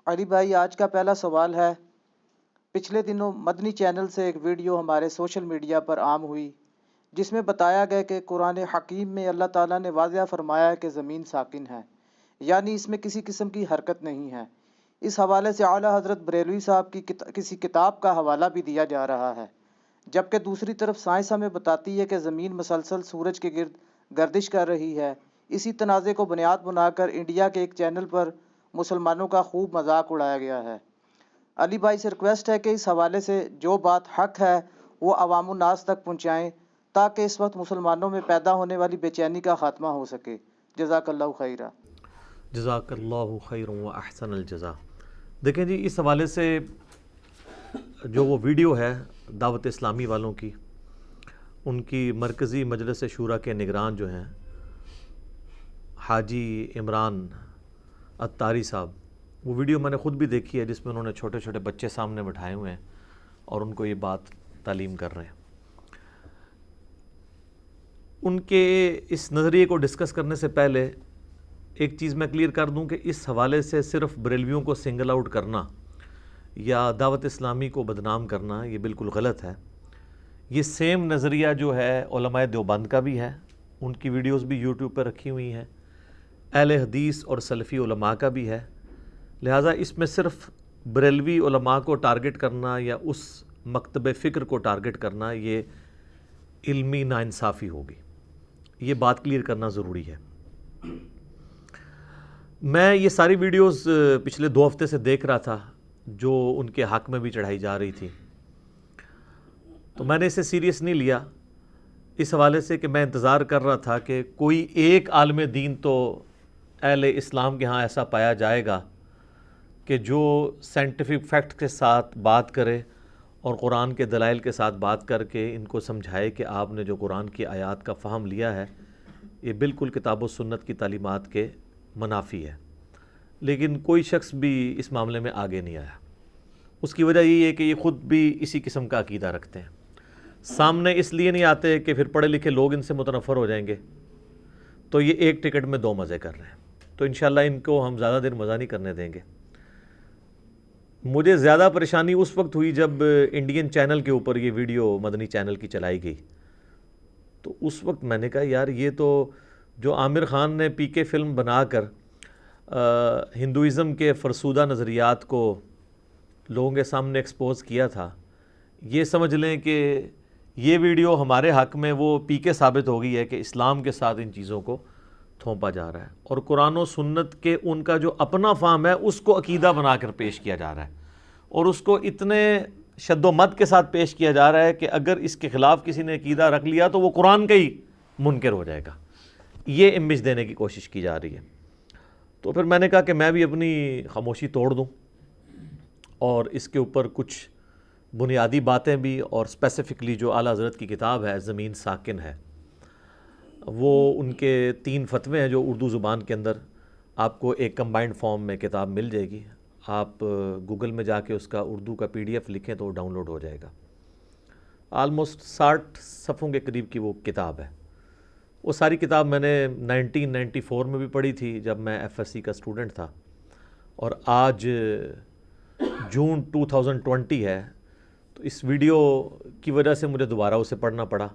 علی بھائی، آج کا پہلا سوال ہے۔ پچھلے دنوں مدنی چینل سے ایک ویڈیو ہمارے سوشل میڈیا پر عام ہوئی جس میں بتایا گیا کہ قرآن حکیم میں اللہ تعالیٰ نے واضح فرمایا ہے کہ زمین ساکن ہے، یعنی اس میں کسی قسم کی حرکت نہیں ہے۔ اس حوالے سے اعلیٰ حضرت بریلوی صاحب کی کسی کتاب کا حوالہ بھی دیا جا رہا ہے، جبکہ دوسری طرف سائنس ہمیں بتاتی ہے کہ زمین مسلسل سورج کے گرد گردش کر رہی ہے۔ اسی تنازع کو بنیاد بنا کر انڈیا کے ایک چینل پر مسلمانوں کا خوب مذاق اڑایا گیا ہے۔ علی بھائی سے ریکویسٹ ہے کہ اس حوالے سے جو بات حق ہے وہ عوام الناس تک پہنچائیں تاکہ اس وقت مسلمانوں میں پیدا ہونے والی بے چینی کا خاتمہ ہو سکے۔ جزاک اللہ خیرہ۔ جزاک اللہ خیر و احسن الجزا۔ دیکھیں جی، اس حوالے سے جو وہ ویڈیو ہے دعوت اسلامی والوں کی، ان کی مرکزی مجلس شورا کے نگران جو ہیں حاجی عمران اتاری صاحب، وہ ویڈیو میں نے خود بھی دیکھی ہے جس میں انہوں نے چھوٹے چھوٹے بچے سامنے بٹھائے ہوئے ہیں اور ان کو یہ بات تعلیم کر رہے ہیں۔ ان کے اس نظریے کو ڈسکس کرنے سے پہلے ایک چیز میں کلیئر کر دوں کہ اس حوالے سے صرف بریلویوں کو سنگل آؤٹ کرنا یا دعوت اسلامی کو بدنام کرنا یہ بالکل غلط ہے۔ یہ سیم نظریہ جو ہے علماء دیوبند کا بھی ہے، ان کی ویڈیوز بھی یوٹیوب پہ رکھی ہوئی ہیں، اہل حدیث اور سلفی علماء کا بھی ہے۔ لہٰذا اس میں صرف بریلوی علماء کو ٹارگٹ کرنا یا اس مکتب فکر کو ٹارگٹ کرنا یہ علمی ناانصافی ہوگی۔ یہ بات کلیئر کرنا ضروری ہے۔ میں یہ ساری ویڈیوز پچھلے 2 ہفتے سے دیکھ رہا تھا جو ان کے حق میں بھی چڑھائی جا رہی تھی، تو میں نے اسے سیریس نہیں لیا اس حوالے سے کہ میں انتظار کر رہا تھا کہ کوئی ایک عالم دین تو اہل اسلام کے ہاں ایسا پایا جائے گا کہ جو سائنٹیفک فیکٹ کے ساتھ بات کرے اور قرآن کے دلائل کے ساتھ بات کر کے ان کو سمجھائے کہ آپ نے جو قرآن کی آیات کا فہم لیا ہے یہ بالکل کتاب و سنت کی تعلیمات کے منافی ہے۔ لیکن کوئی شخص بھی اس معاملے میں آگے نہیں آیا۔ اس کی وجہ یہ ہے کہ یہ خود بھی اسی قسم کا عقیدہ رکھتے ہیں۔ سامنے اس لیے نہیں آتے کہ پھر پڑھے لکھے لوگ ان سے متنفر ہو جائیں گے، تو یہ ایک ٹکٹ میں 2 مزے کر رہے ہیں، تو انشاءاللہ ان کو ہم زیادہ دیر مزہ نہیں کرنے دیں گے۔ مجھے زیادہ پریشانی اس وقت ہوئی جب انڈین چینل کے اوپر یہ ویڈیو مدنی چینل کی چلائی گئی، تو اس وقت میں نے کہا یار یہ تو جو عامر خان نے پی کے فلم بنا کر ہندوازم کے فرسودہ نظریات کو لوگوں کے سامنے ایکسپوز کیا تھا، یہ سمجھ لیں کہ یہ ویڈیو ہمارے حق میں وہ پی کے ثابت ہو گئی ہے کہ اسلام کے ساتھ ان چیزوں کو تھوپا جا رہا ہے اور قرآن و سنت کے ان کا جو اپنا فہم ہے اس کو عقیدہ بنا کر پیش کیا جا رہا ہے اور اس کو اتنے شد و مد کے ساتھ پیش کیا جا رہا ہے کہ اگر اس کے خلاف کسی نے عقیدہ رکھ لیا تو وہ قرآن کا ہی منکر ہو جائے گا۔ یہ امیج دینے کی کوشش کی جا رہی ہے۔ تو پھر میں نے کہا کہ میں بھی اپنی خاموشی توڑ دوں اور اس کے اوپر کچھ بنیادی باتیں بھی، اور اسپیسیفکلی جو اعلیٰ حضرت کی کتاب ہے زمین ساکن ہے، وہ ان کے 3 فتوے ہیں جو اردو زبان کے اندر آپ کو ایک کمبائنڈ فارم میں کتاب مل جائے گی۔ آپ گوگل میں جا کے اس کا اردو کا PDF لکھیں تو وہ ڈاؤن لوڈ ہو جائے گا۔ آلموسٹ 60 صفحوں کے قریب کی وہ کتاب ہے۔ وہ ساری کتاب میں نے 1994 میں بھی پڑھی تھی جب میں FSC کا اسٹوڈنٹ تھا، اور آج جون 2020 ہے، تو اس ویڈیو کی وجہ سے مجھے دوبارہ اسے پڑھنا پڑا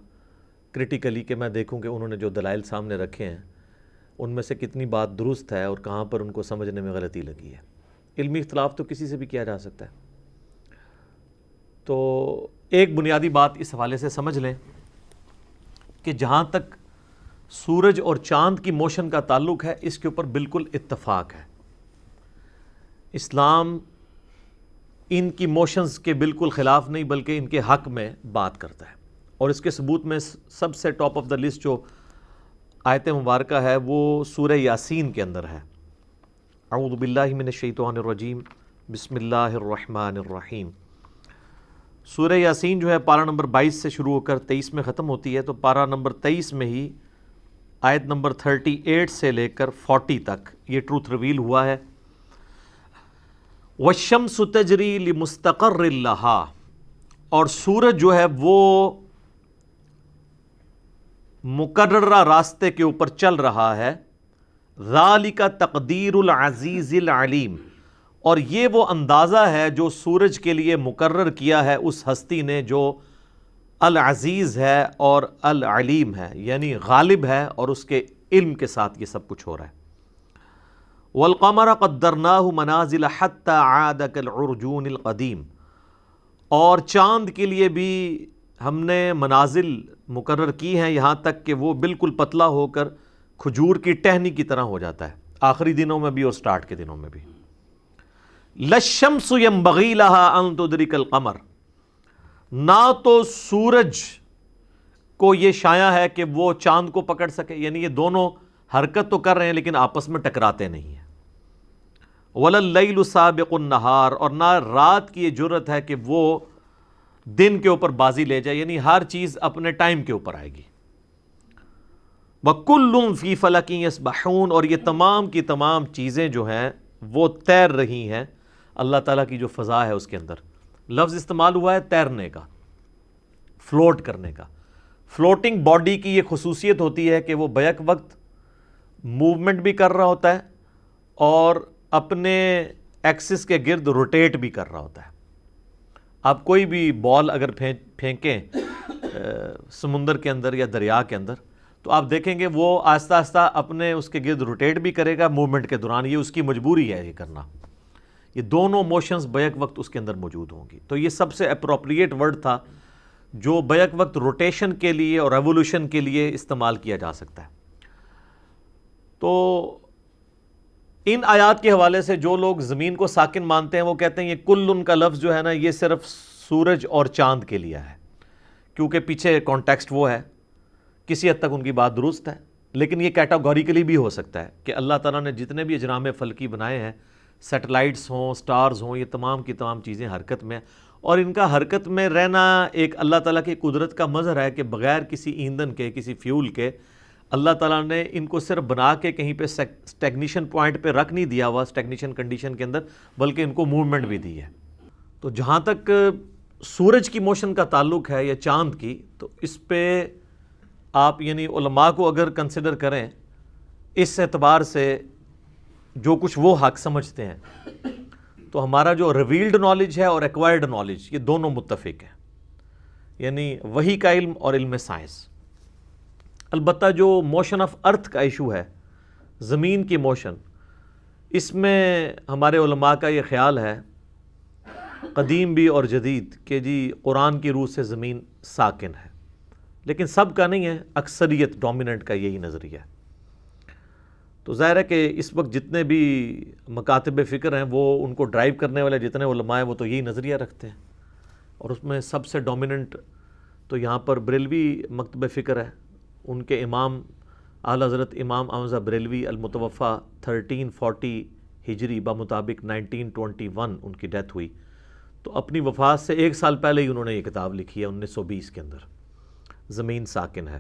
کرٹیکلی کہ میں دیکھوں کہ انہوں نے جو دلائل سامنے رکھے ہیں ان میں سے کتنی بات درست ہے اور کہاں پر ان کو سمجھنے میں غلطی لگی ہے۔ علمی اختلاف تو کسی سے بھی کیا جا سکتا ہے۔ تو ایک بنیادی بات اس حوالے سے سمجھ لیں کہ جہاں تک سورج اور چاند کی موشن کا تعلق ہے اس کے اوپر بالکل اتفاق ہے۔ اسلام ان کی موشنز کے بالکل خلاف نہیں بلکہ ان کے حق میں بات کرتا ہے، اور اس کے ثبوت میں سب سے ٹاپ آف دا لسٹ جو آیت مبارکہ ہے وہ سورہ یاسین کے اندر ہے۔ اعوذ باللہ من الشیطان الرجیم، بسم اللہ الرحمن الرحیم۔ سورہ یاسین جو ہے پارہ نمبر 22 سے شروع ہو کر 23 میں ختم ہوتی ہے، تو پارہ نمبر 23 میں ہی آیت نمبر 38 سے لے کر 40 تک یہ ٹروتھ ریویل ہوا ہے۔ وَالشَّمْسُ تَجْرِي لِمُسْتَقَرٍّ لَهَا، اور سورج جو ہے وہ مقررہ راستے کے اوپر چل رہا ہے۔ ذَلِكَ تَقْدِيرُ الْعَزِيزِ الْعَلِيمِ، اور یہ وہ اندازہ ہے جو سورج کے لیے مقرر کیا ہے اس ہستی نے جو العزیز ہے اور العلیم ہے، یعنی غالب ہے اور اس کے علم کے ساتھ یہ سب کچھ ہو رہا ہے۔ وَالْقَمَرَ قَدَّرْنَاهُ مَنَازِلَ حَتَّى عَادَ كَالْعُرْجُونِ الْقَدِيمِ، اور چاند کے لیے بھی ہم نے منازل مقرر کی ہیں یہاں تک کہ وہ بالکل پتلا ہو کر کھجور کی ٹہنی کی طرح ہو جاتا ہے، آخری دنوں میں بھی اور سٹارٹ کے دنوں میں بھی۔ لَلشَّمْسُ يَنبَغِي لَهَا أَن تُدْرِكَ الْقَمَرَ، نہ تو سورج کو یہ شایع ہے کہ وہ چاند کو پکڑ سکے، یعنی یہ دونوں حرکت تو کر رہے ہیں لیکن آپس میں ٹکراتے نہیں ہیں۔ وَلَا اللَّيْلُ سَابِقُ النَّهَارِ، اور نہ رات کی یہ جرت ہے کہ وہ دن کے اوپر بازی لے جائے، یعنی ہر چیز اپنے ٹائم کے اوپر آئے گی۔ وَكُلٌّ فِي فَلَكٍ يَسْبَحُونَ، اور یہ تمام کی تمام چیزیں جو ہیں وہ تیر رہی ہیں اللہ تعالیٰ کی جو فضا ہے اس کے اندر۔ لفظ استعمال ہوا ہے تیرنے کا، فلوٹ کرنے کا۔ فلوٹنگ باڈی کی یہ خصوصیت ہوتی ہے کہ وہ بیک وقت موومنٹ بھی کر رہا ہوتا ہے اور اپنے ایکسس کے گرد روٹیٹ بھی کر رہا ہوتا ہے۔ آپ کوئی بھی بال اگر پھینکیں سمندر کے اندر یا دریا کے اندر تو آپ دیکھیں گے وہ آہستہ آہستہ اپنے اس کے گرد روٹیٹ بھی کرے گا موومنٹ کے دوران، یہ اس کی مجبوری ہے یہ کرنا۔ یہ دونوں موشنز بیک وقت اس کے اندر موجود ہوں گی۔ تو یہ سب سے اپروپریٹ ورڈ تھا جو بیک وقت روٹیشن کے لیے اور ریولوشن کے لیے استعمال کیا جا سکتا ہے۔ تو ان آیات کے حوالے سے جو لوگ زمین کو ساکن مانتے ہیں وہ کہتے ہیں یہ کل کا لفظ جو ہے نا یہ صرف سورج اور چاند کے لیے ہے، کیونکہ پیچھے کانٹیکسٹ وہ ہے۔ کسی حد تک ان کی بات درست ہے، لیکن یہ کیٹاگوریکلی بھی ہو سکتا ہے کہ اللہ تعالیٰ نے جتنے بھی اجرام فلکی بنائے ہیں، سیٹلائٹس ہوں، سٹارز ہوں، یہ تمام کی تمام چیزیں حرکت میں، اور ان کا حرکت میں رہنا ایک اللہ تعالیٰ کی قدرت کا مظہر ہے کہ بغیر کسی ایندھن کے، کسی فیول کے اللہ تعالیٰ نے ان کو صرف بنا کے کہیں پہ اسٹیگنیشن پوائنٹ پہ رکھ نہیں دیا ہوا اسٹیگنیشن کنڈیشن کے اندر، بلکہ ان کو موومنٹ بھی دی ہے۔ تو جہاں تک سورج کی موشن کا تعلق ہے یا چاند کی، تو اس پہ آپ یعنی علماء کو اگر کنسیڈر کریں اس اعتبار سے جو کچھ وہ حق سمجھتے ہیں، تو ہمارا جو ریویلڈ نالج ہے اور ایکوائرڈ نالج یہ دونوں متفق ہیں، یعنی وحی کا علم اور علم سائنس۔ البتہ جو موشن آف ارتھ کا ایشو ہے، زمین کی موشن، اس میں ہمارے علماء کا یہ خیال ہے قدیم بھی اور جدید کہ جی قرآن کی روح سے زمین ساکن ہے، لیکن سب کا نہیں ہے، اکثریت ڈومیننٹ کا یہی نظریہ ہے۔ تو ظاہر ہے کہ اس وقت جتنے بھی مکاتب فکر ہیں وہ ان کو ڈرائیو کرنے والے جتنے علماء ہیں وہ تو یہی نظریہ رکھتے ہیں، اور اس میں سب سے ڈومیننٹ تو یہاں پر بریلوی مکتب فکر ہے۔ ان کے امام اعلیٰ حضرت امام احمد بریلوی المتوفیٰ 1340 ہجری بمطابق 1921 ان کی ڈیتھ ہوئی، تو اپنی وفات سے 1 سال پہلے ہی انہوں نے یہ کتاب لکھی ہے 1920 کے اندر، زمین ساکن ہے۔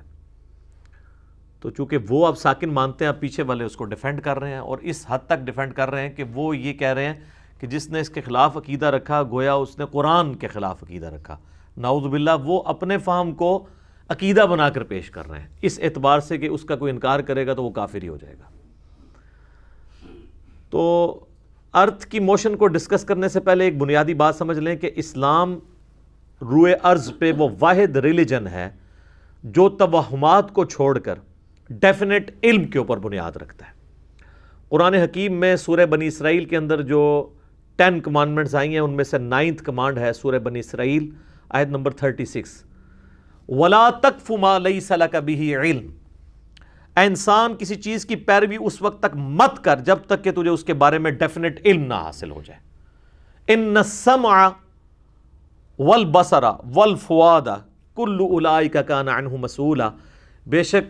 تو چونکہ وہ اب ساکن مانتے ہیں، اب پیچھے والے اس کو ڈیفینڈ کر رہے ہیں، اور اس حد تک ڈیفینڈ کر رہے ہیں کہ وہ یہ کہہ رہے ہیں کہ جس نے اس کے خلاف عقیدہ رکھا گویا اس نے قرآن کے خلاف عقیدہ رکھا، نعوذ باللہ، وہ اپنے فہم کو عقیدہ بنا کر پیش کر رہے ہیں، اس اعتبار سے کہ اس کا کوئی انکار کرے گا تو وہ کافر ہی ہو جائے گا۔ تو ارتھ کی موشن کو ڈسکس کرنے سے پہلے ایک بنیادی بات سمجھ لیں کہ اسلام روئے ارض پہ وہ واحد ریلیجن ہے جو توہمات کو چھوڑ کر ڈیفینیٹ علم کے اوپر بنیاد رکھتا ہے۔ قرآن حکیم میں سورہ بنی اسرائیل کے اندر جو 10 کمانڈمنٹس آئی ہیں ان میں سے 9th کمانڈ ہے سورہ بنی اسرائیل آیت نمبر 36، وَلَا تَقْفُ مَا لَيْسَ لَكَ بِهِ عِلْمٌ، اے انسان کسی چیز کی پیروی اس وقت تک مت کر جب تک کہ تجھے اس کے بارے میں ڈیفینیٹ علم نہ حاصل ہو جائے۔ إِنَّ السَّمْعَ وَالْبَصَرَ وَالْفُؤَادَ كُلُّ أُولَئِكَ كَانَ عَنْهُ مَسْئُولًا، بے شک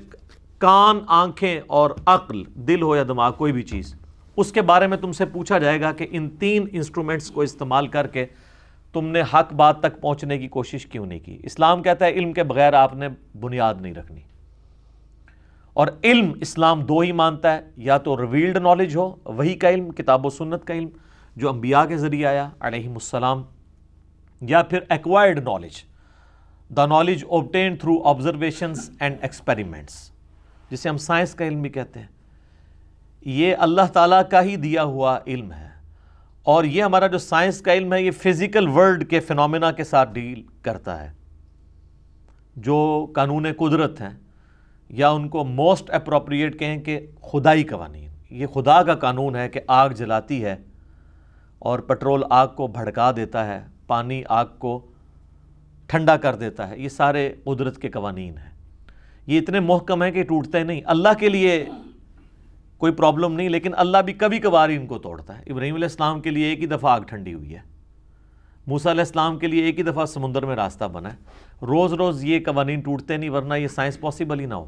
کان، آنکھیں اور عقل، دل ہو یا دماغ کوئی بھی چیز، اس کے بارے میں تم سے پوچھا جائے گا کہ ان 3 انسٹرومنٹس کو استعمال کر کے تم نے حق بات تک پہنچنے کی کوشش کیوں نہیں کی۔ اسلام کہتا ہے علم کے بغیر آپ نے بنیاد نہیں رکھنی، اور علم اسلام 2 ہی مانتا ہے، یا تو ریویلڈ نالج ہو، وحی کا علم، کتاب و سنت کا علم جو انبیاء کے ذریعے آیا علیہم السلام، یا پھر acquired knowledge, the knowledge obtained through observations and experiments، جسے ہم سائنس کا علم بھی کہتے ہیں۔ یہ اللہ تعالیٰ کا ہی دیا ہوا علم ہے، اور یہ ہمارا جو سائنس کا علم ہے یہ فزیکل ورلڈ کے فینومینا کے ساتھ ڈیل کرتا ہے. جو قانون قدرت ہیں یا ان کو موسٹ اپروپریٹ کہیں کہ خدائی قوانین، یہ خدا کا قانون ہے کہ آگ جلاتی ہے اور پٹرول آگ کو بھڑکا دیتا ہے، پانی آگ کو ٹھنڈا کر دیتا ہے. یہ سارے قدرت کے قوانین ہیں. یہ اتنے محکم ہیں کہ ٹوٹتے نہیں. اللہ کے لیے کوئی پرابلم نہیں، لیکن اللہ بھی کبھی کبھار ان کو توڑتا ہے. ابراہیم علیہ السلام کے لیے ایک ہی دفعہ آگ ٹھنڈی ہوئی ہے، موسیٰ علیہ السلام کے لیے ایک ہی دفعہ سمندر میں راستہ بنا ہے. روز روز یہ قوانین ٹوٹتے نہیں، ورنہ یہ سائنس پاسبل ہی نہ ہو.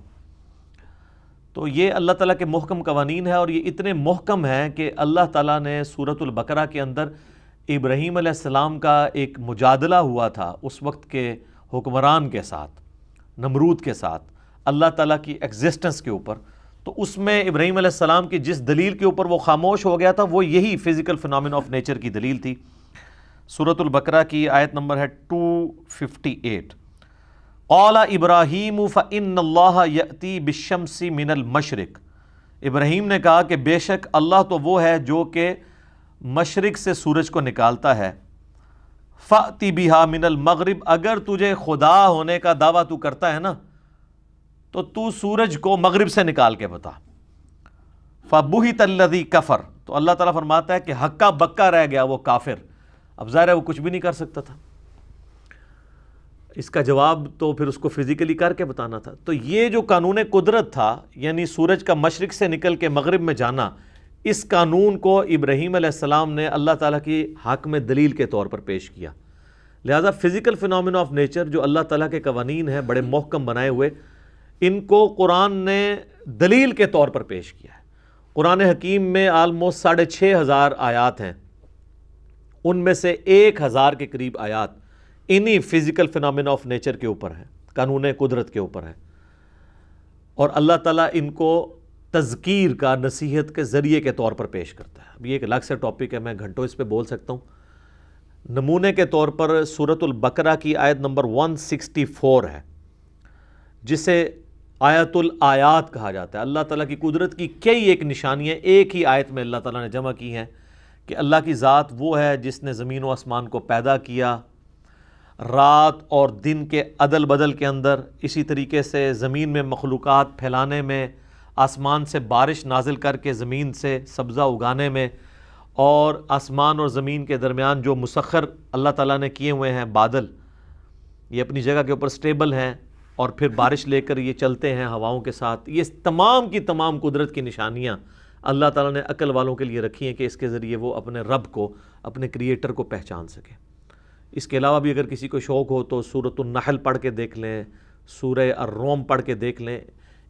تو یہ اللہ تعالیٰ کے محکم قوانین ہے، اور یہ اتنے محکم ہیں کہ اللہ تعالیٰ نے سورۃ البقرہ کے اندر ابراہیم علیہ السلام کا ایک مجادلہ ہوا تھا اس وقت کے حکمران کے ساتھ، نمرود کے ساتھ، اللہ تعالیٰ کی ایگزسٹنس کے اوپر. تو اس میں ابراہیم علیہ السلام کی جس دلیل کے اوپر وہ خاموش ہو گیا تھا وہ یہی فزیکل فینومین آف نیچر کی دلیل تھی. سورۃ البقرہ کی آیت نمبر ہے 258. قال ابراہیم فإن اللہ یأتی بالشمس من المشرق. ابراہیم نے کہا کہ بے شک اللہ تو وہ ہے جو کہ مشرق سے سورج کو نکالتا ہے. فأتی بہا من المغرب. اگر تجھے خدا ہونے کا دعویٰ تو کرتا ہے نا تو تو سورج کو مغرب سے نکال کے بتا. فبہت الذی کفر. تو اللہ تعالیٰ فرماتا ہے کہ ہکا بکا رہ گیا وہ کافر. اب ظاہر ہے وہ کچھ بھی نہیں کر سکتا تھا. اس کا جواب تو پھر اس کو فزیکلی کر کے بتانا تھا. تو یہ جو قانون قدرت تھا، یعنی سورج کا مشرق سے نکل کے مغرب میں جانا، اس قانون کو ابراہیم علیہ السلام نے اللہ تعالیٰ کی حق میں دلیل کے طور پر پیش کیا. لہذا فزیکل فینومینا آف نیچر جو اللہ تعالیٰ کے قوانین ہیں بڑے محکم بنائے ہوئے، ان کو قرآن نے دلیل کے طور پر پیش کیا ہے. قرآن حکیم میں آلموسٹ 6,500 آیات ہیں، ان میں سے 1,000 کے قریب آیات انہی فزیکل فینومینا آف نیچر کے اوپر ہے، قانون قدرت کے اوپر ہے. اور اللہ تعالیٰ ان کو تذکیر کا، نصیحت کے ذریعے کے طور پر پیش کرتا ہے. اب یہ ایک الگ سے ٹاپک ہے، میں گھنٹوں اس پہ بول سکتا ہوں. نمونے کے طور پر سورۃ البقرہ کی آیت نمبر 164 ہے، جسے آیت الآیات کہا جاتا ہے. اللہ تعالیٰ کی قدرت کی کئی ایک نشانیاں ایک ہی آیت میں اللہ تعالیٰ نے جمع کی ہیں کہ اللہ کی ذات وہ ہے جس نے زمین و آسمان کو پیدا کیا رات اور دن کے عدل بدل کے اندر. اسی طریقے سے زمین میں مخلوقات پھیلانے میں، آسمان سے بارش نازل کر کے زمین سے سبزہ اگانے میں، اور آسمان اور زمین کے درمیان جو مسخر اللہ تعالیٰ نے کیے ہوئے ہیں بادل، یہ اپنی جگہ کے اوپر سٹیبل ہیں اور پھر بارش لے کر یہ چلتے ہیں ہواؤں کے ساتھ. یہ تمام کی تمام قدرت کی نشانیاں اللہ تعالیٰ نے عقل والوں کے لیے رکھی ہیں کہ اس کے ذریعے وہ اپنے رب کو، اپنے کریٹر کو پہچان سکیں. اس کے علاوہ بھی اگر کسی کو شوق ہو تو سورۃ النحل پڑھ کے دیکھ لیں، سورہ الروم پڑھ کے دیکھ لیں.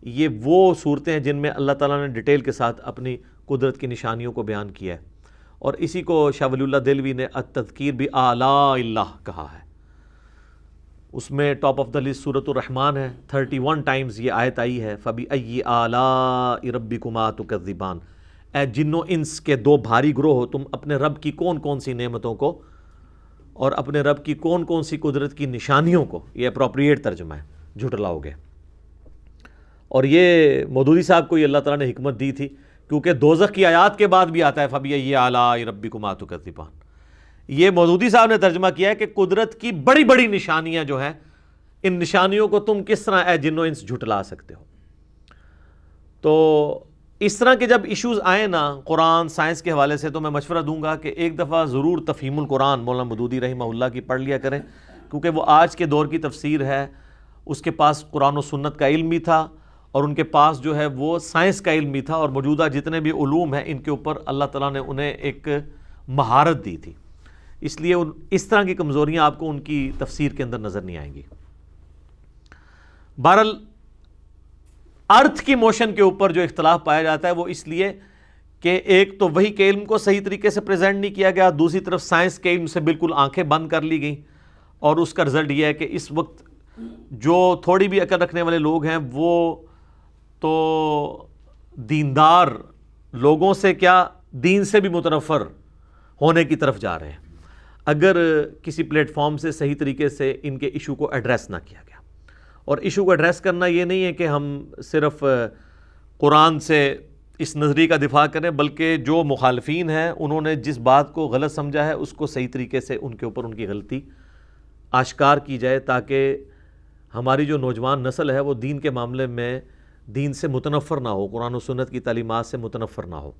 یہ وہ صورتیں ہیں جن میں اللہ تعالیٰ نے ڈیٹیل کے ساتھ اپنی قدرت کی نشانیوں کو بیان کیا ہے. اور اسی کو شاہ ولی اللہ دہلوی نے التذکیر بآلاء اللہ کہا ہے. اس میں ٹاپ آف دا لسٹ سورۃ الرحمن ہے، 31 ٹائمز یہ آیت آئی ہے. فَبِأَيِّ آلَاءِ رَبِّكُمَا تُكَذِّبَانِ. اے جن و انس کے دو بھاری گروہ ہو، تم اپنے رب کی کون کون سی نعمتوں کو اور اپنے رب کی کون کون سی قدرت کی نشانیوں کو، یہ اپروپریٹ ترجمہ ہے، جھٹلاؤ گے. اور یہ مودودی صاحب کو یہ اللہ تعالیٰ نے حکمت دی تھی، کیونکہ دوزخ کی آیات کے بعد بھی آتا ہے فَبِأَيِّ آلَاءِ رَبِّكُمَا تُكَذِّبَانِ. یہ مودودی صاحب نے ترجمہ کیا ہے کہ قدرت کی بڑی بڑی نشانیاں جو ہیں، ان نشانیوں کو تم کس طرح اے جن و انس جھٹلا سکتے ہو. تو اس طرح کے جب ایشوز آئیں نا قرآن سائنس کے حوالے سے، تو میں مشورہ دوں گا کہ ایک دفعہ ضرور تفہیم القرآن مولانا مودودی رحمہ اللہ کی پڑھ لیا کریں، کیونکہ وہ آج کے دور کی تفسیر ہے. اس کے پاس قرآن و سنت کا علم بھی تھا، اور ان کے پاس جو ہے وہ سائنس کا علم بھی تھا، اور موجودہ جتنے بھی علوم ہیں ان کے اوپر اللہ تعالیٰ نے انہیں ایک مہارت دی تھی. اس لیے اس طرح کی کمزوریاں آپ کو ان کی تفسیر کے اندر نظر نہیں آئیں گی. بہرحال ارتھ کی موشن کے اوپر جو اختلاف پایا جاتا ہے وہ اس لیے کہ ایک تو وحی کے علم کو صحیح طریقے سے پریزنٹ نہیں کیا گیا، دوسری طرف سائنس کے علم سے بالکل آنکھیں بند کر لی گئیں. اور اس کا رزلٹ یہ ہے کہ اس وقت جو تھوڑی بھی عقل رکھنے والے لوگ ہیں وہ تو دیندار لوگوں سے کیا، دین سے بھی متنفر ہونے کی طرف جا رہے ہیں اگر کسی پلیٹ فارم سے صحیح طریقے سے ان کے ایشو کو ایڈریس نہ کیا گیا. اور ایشو کو ایڈریس کرنا یہ نہیں ہے کہ ہم صرف قرآن سے اس نظریے کا دفاع کریں، بلکہ جو مخالفین ہیں انہوں نے جس بات کو غلط سمجھا ہے اس کو صحیح طریقے سے ان کے اوپر ان کی غلطی آشکار کی جائے، تاکہ ہماری جو نوجوان نسل ہے وہ دین کے معاملے میں دین سے متنفر نہ ہو، قرآن و سنت کی تعلیمات سے متنفر نہ ہو۔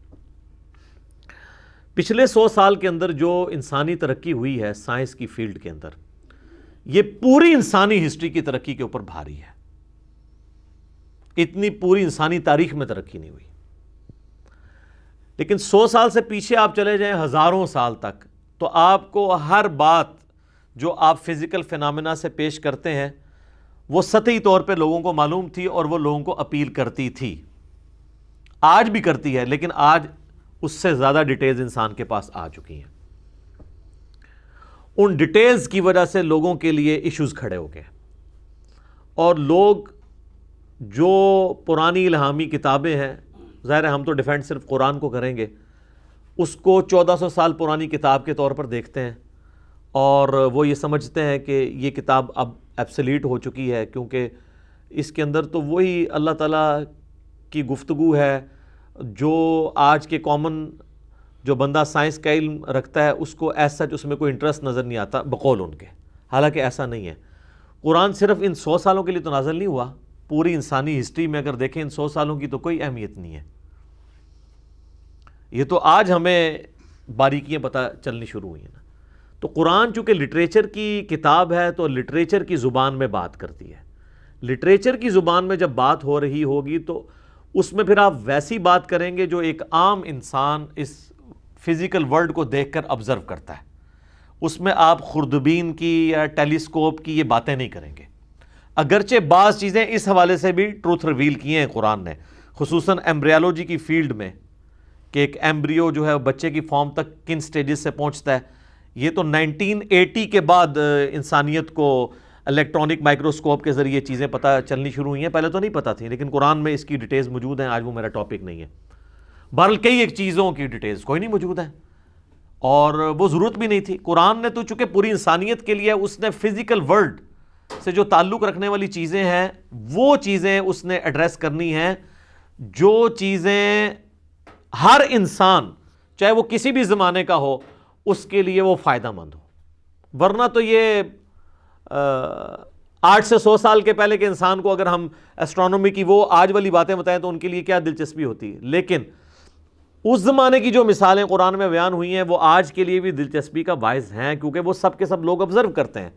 پچھلے 100 سال کے اندر جو انسانی ترقی ہوئی ہے سائنس کی فیلڈ کے اندر، یہ پوری انسانی ہسٹری کی ترقی کے اوپر بھاری ہے۔ اتنی پوری انسانی تاریخ میں ترقی نہیں ہوئی۔ لیکن 100 سال سے پیچھے آپ چلے جائیں، ہزاروں سال تک، تو آپ کو ہر بات جو آپ فزیکل فینامنا سے پیش کرتے ہیں وہ سطحی طور پہ لوگوں کو معلوم تھی اور وہ لوگوں کو اپیل کرتی تھی، آج بھی کرتی ہے، لیکن آج اس سے زیادہ ڈیٹیلز انسان کے پاس آ چکی ہیں۔ ان ڈیٹیلز کی وجہ سے لوگوں کے لیے ایشوز کھڑے ہو گئے، اور لوگ جو پرانی الہامی کتابیں ہیں، ظاہر ہے ہم تو ڈیفینڈ صرف قرآن کو کریں گے، اس کو 1400 سال پرانی کتاب کے طور پر دیکھتے ہیں، اور وہ یہ سمجھتے ہیں کہ یہ کتاب اب ایبسلیٹ ہو چکی ہے، کیونکہ اس کے اندر تو وہی اللہ تعالیٰ کی گفتگو ہے جو آج کے کامن جو بندہ سائنس کا علم رکھتا ہے اس کو ایز سچ اس میں کوئی انٹرسٹ نظر نہیں آتا بقول ان کے، حالانکہ ایسا نہیں ہے۔ قرآن صرف ان 100 سالوں کے لیے تو نازل نہیں ہوا، پوری انسانی ہسٹری میں اگر دیکھیں ان 100 سالوں کی تو کوئی اہمیت نہیں ہے۔ یہ تو آج ہمیں باریکیاں پتہ چلنی شروع ہوئی ہیں نا۔ تو قرآن چونکہ لٹریچر کی کتاب ہے تو لٹریچر کی زبان میں بات کرتی ہے۔ لٹریچر کی زبان میں جب بات ہو رہی ہوگی تو اس میں پھر آپ ویسی بات کریں گے جو ایک عام انسان اس فزیکل ورلڈ کو دیکھ کر آبزرو کرتا ہے۔ اس میں آپ خوردبین کی یا ٹیلیسکوپ کی یہ باتیں نہیں کریں گے، اگرچہ بعض چیزیں اس حوالے سے بھی ٹروتھ ریویل کی ہیں قرآن نے، خصوصاً ایمبریالوجی کی فیلڈ میں، کہ ایک ایمبریو جو ہے بچے کی فارم تک کن سٹیجز سے پہنچتا ہے۔ یہ تو 1980 کے بعد انسانیت کو الیکٹرانک مائکروسکوپ کے ذریعے چیزیں پتہ چلنی شروع ہوئی ہیں، پہلے تو نہیں پتہ تھیں، لیکن قرآن میں اس کی ڈیٹیلز موجود ہیں۔ آج وہ میرا ٹاپک نہیں ہے، بہرحال کئی ایک چیزوں کی ڈیٹیلز کوئی نہیں موجود ہیں، اور وہ ضرورت بھی نہیں تھی۔ قرآن نے تو چونکہ پوری انسانیت کے لیے اس نے فزیکل ورلڈ سے جو تعلق رکھنے والی چیزیں ہیں وہ چیزیں اس نے ایڈریس کرنی ہیں، جو چیزیں ہر انسان چاہے وہ کسی بھی زمانے کا ہو اس کے لیے وہ فائدہ مند ہو۔ ورنہ تو یہ 8 سے 100 سال کے پہلے کے انسان کو اگر ہم ایسٹرونومی کی وہ آج والی باتیں بتائیں تو ان کے لیے کیا دلچسپی ہوتی ہے، لیکن اس زمانے کی جو مثالیں قرآن میں بیان ہوئی ہیں وہ آج کے لیے بھی دلچسپی کا باعث ہیں، کیونکہ وہ سب کے سب لوگ آبزرو کرتے ہیں۔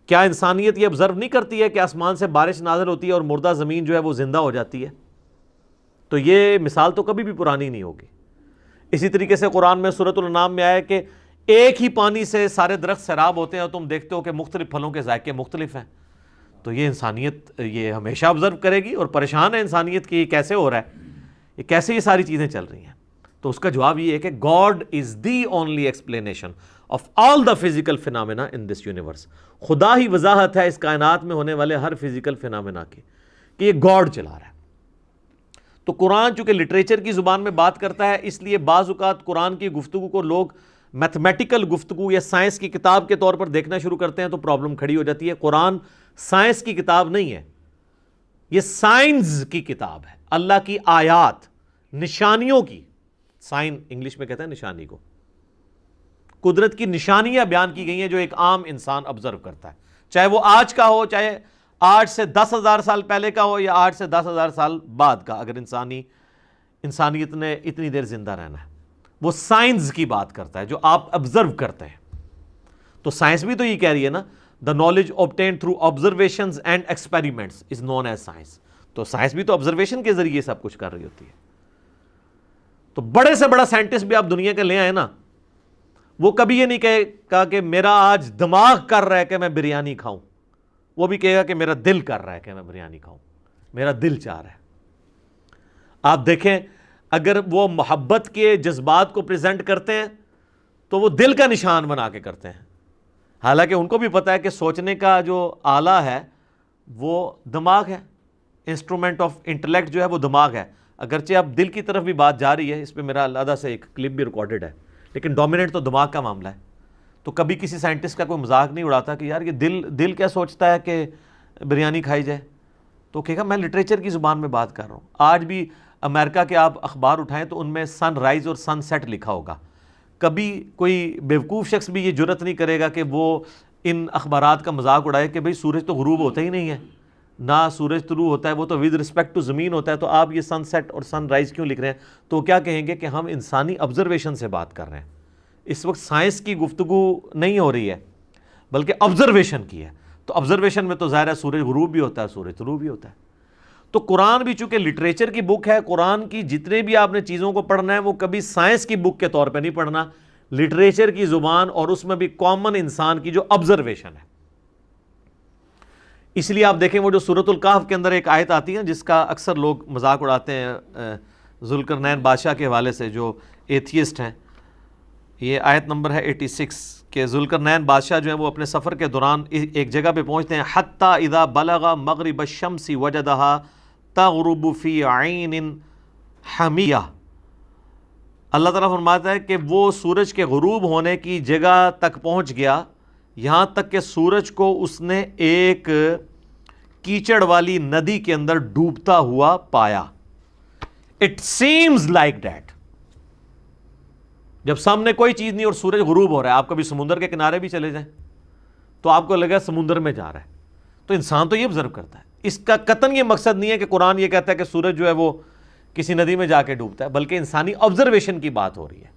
کیا انسانیت یہ آبزرو نہیں کرتی ہے کہ آسمان سے بارش نازل ہوتی ہے اور مردہ زمین جو ہے وہ زندہ ہو جاتی ہے؟ تو یہ مثال تو کبھی بھی پرانی نہیں ہوگی۔ اسی طریقے سے قرآن میں سورۃ الانعام میں آیا کہ ایک ہی پانی سے سارے درخت سیراب ہوتے ہیں اور تم دیکھتے ہو کہ مختلف پھلوں کے ذائقے مختلف ہیں۔ تو یہ انسانیت یہ ہمیشہ آبزرو کرے گی، اور پریشان ہے انسانیت کہ یہ کیسے ہو رہا ہے، یہ کیسے یہ ساری چیزیں چل رہی ہیں۔ تو اس کا جواب یہ ہے کہ God is the only explanation of all the physical phenomena in this universe. خدا ہی وضاحت ہے اس کائنات میں ہونے والے ہر فزیکل فینامنا کی، کہ یہ گاڈ چلا رہا ہے۔ تو قرآن چونکہ لٹریچر کی زبان میں بات کرتا ہے، اس لیے بعض اوقات قرآن کی گفتگو کو لوگ میتھمیٹیکل گفتگو یا سائنس کی کتاب کے طور پر دیکھنا شروع کرتے ہیں تو پرابلم کھڑی ہو جاتی ہے۔ قرآن سائنس کی کتاب نہیں ہے، یہ سائنس کی کتاب ہے، اللہ کی آیات، نشانیوں کی، سائن انگلش میں کہتے ہیں نشانی کو، قدرت کی نشانیاں بیان کی گئی ہیں جو ایک عام انسان آبزرو کرتا ہے، چاہے وہ آج کا ہو، چاہے آج سے 10,000 سال پہلے کا ہو، یا آج سے 10,000 سال بعد کا، اگر انسانیت نے اتنی دیر زندہ رہنا ہے۔ وہ سائنس کی بات کرتا ہے جو آپ آبزرو کرتے ہیں۔ تو سائنس بھی تو یہ کہہ رہی ہے نا، the knowledge obtained through observations and experiments is known as science۔ تو سائنس بھی تو آبزرویشن کے ذریعے سب کچھ کر رہی ہوتی ہے۔ تو بڑے سے بڑا سائنٹسٹ بھی آپ دنیا کے لے آئے نا، وہ کبھی یہ نہیں کہا کہ میرا آج دماغ کر رہا ہے کہ میں بریانی کھاؤں، وہ بھی کہے گا کہ میرا دل کر رہا ہے کہ میں بریانی کھاؤں، میرا دل چاہ رہا ہے۔ آپ دیکھیں اگر وہ محبت کے جذبات کو پریزنٹ کرتے ہیں تو وہ دل کا نشان بنا کے کرتے ہیں، حالانکہ ان کو بھی پتہ ہے کہ سوچنے کا جو آلہ ہے وہ دماغ ہے، انسٹرومنٹ آف انٹلیکٹ جو ہے وہ دماغ ہے۔ اگرچہ اب دل کی طرف بھی بات جا رہی ہے، اس پہ میرا علیحدہ سے ایک کلپ بھی ریکارڈڈ ہے، لیکن ڈومیننٹ تو دماغ کا معاملہ ہے۔ تو کبھی کسی سائنٹسٹ کا کوئی مذاق نہیں اڑاتا کہ یار یہ دل کیا سوچتا ہے کہ بریانی کھائی جائے، تو کہے گا میں لٹریچر کی زبان میں بات کر رہا ہوں۔ آج بھی امریکہ کے آپ اخبار اٹھائیں تو ان میں سن رائز اور سن سیٹ لکھا ہوگا. کبھی کوئی بیوقوف شخص بھی یہ جرت نہیں کرے گا کہ وہ ان اخبارات کا مذاق اڑائے کہ بھئی سورج تو غروب ہوتا ہی نہیں ہے, نہ سورج طلوع ہوتا ہے, وہ تو ود رسپیکٹ ٹو زمین ہوتا ہے, تو آپ یہ سن سیٹ اور سن رائز کیوں لکھ رہے ہیں؟ تو کیا کہیں گے کہ ہم انسانی آبزرویشن سے بات کر رہے ہیں. اس وقت سائنس کی گفتگو نہیں ہو رہی ہے بلکہ آبزرویشن کی ہے. تو آبزرویشن میں تو ظاہر ہے سورج غروب بھی ہوتا ہے, سورج طلوع بھی ہوتا ہے. تو قرآن بھی چونکہ لٹریچر کی بک ہے, قرآن کی جتنے بھی آپ نے چیزوں کو پڑھنا ہے وہ کبھی سائنس کی بک کے طور پہ نہیں پڑھنا, لٹریچر کی زبان اور اس میں بھی کامن انسان کی جو آبزرویشن ہے. اس لیے آپ دیکھیں وہ جو سورۃ الکہف کے اندر ایک آیت آتی ہے جس کا اکثر لوگ مذاق اڑاتے ہیں ذوالقرنین بادشاہ کے حوالے سے, جو ایتھیسٹ ہیں. یہ آیت نمبر ہے 86 کہ ذوالقرنین بادشاہ جو ہیں وہ اپنے سفر کے دوران ایک جگہ پہ پہنچتے ہیں, حتیٰ اذا بلغ مغرب الشمس وجدہا تغرب فی عین حمیہ. اللہ تعالیٰ فرماتا ہے کہ وہ سورج کے غروب ہونے کی جگہ تک پہنچ گیا, یہاں تک کہ سورج کو اس نے ایک کیچڑ والی ندی کے اندر ڈوبتا ہوا پایا. It seems like that. جب سامنے کوئی چیز نہیں اور سورج غروب ہو رہا ہے, آپ کبھی سمندر کے کنارے بھی چلے جائیں تو آپ کو لگا سمندر میں جا رہا ہے, تو انسان تو یہ آبزرو کرتا ہے. اس کا قطعاً یہ مقصد نہیں ہے کہ قرآن یہ کہتا ہے کہ سورج جو ہے وہ کسی ندی میں جا کے ڈوبتا ہے, بلکہ انسانی آبزرویشن کی بات ہو رہی ہے.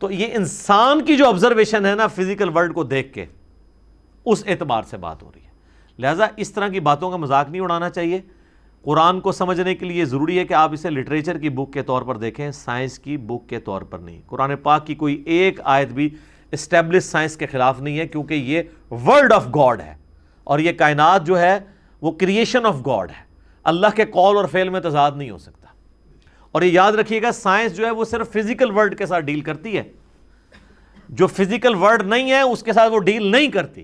تو یہ انسان کی جو آبزرویشن ہے نا فزیکل ورلڈ کو دیکھ کے, اس اعتبار سے بات ہو رہی ہے. لہٰذا اس طرح کی باتوں کا مذاق نہیں اڑانا چاہیے. قرآن کو سمجھنے کے لیے ضروری ہے کہ آپ اسے لٹریچر کی بک کے طور پر دیکھیں, سائنس کی بک کے طور پر نہیں. قرآن پاک کی کوئی ایک آیت بھی اسٹیبلش سائنس کے خلاف نہیں ہے, کیونکہ یہ ورڈ آف گاڈ ہے اور یہ کائنات جو ہے وہ کریشن آف گاڈ ہے. اللہ کے قول اور فعل میں تضاد نہیں ہو سکتا. اور یہ یاد رکھیے گا سائنس جو ہے وہ صرف فزیکل ورلڈ کے ساتھ ڈیل کرتی ہے, جو فزیکل ورلڈ نہیں ہے اس کے ساتھ وہ ڈیل نہیں کرتی.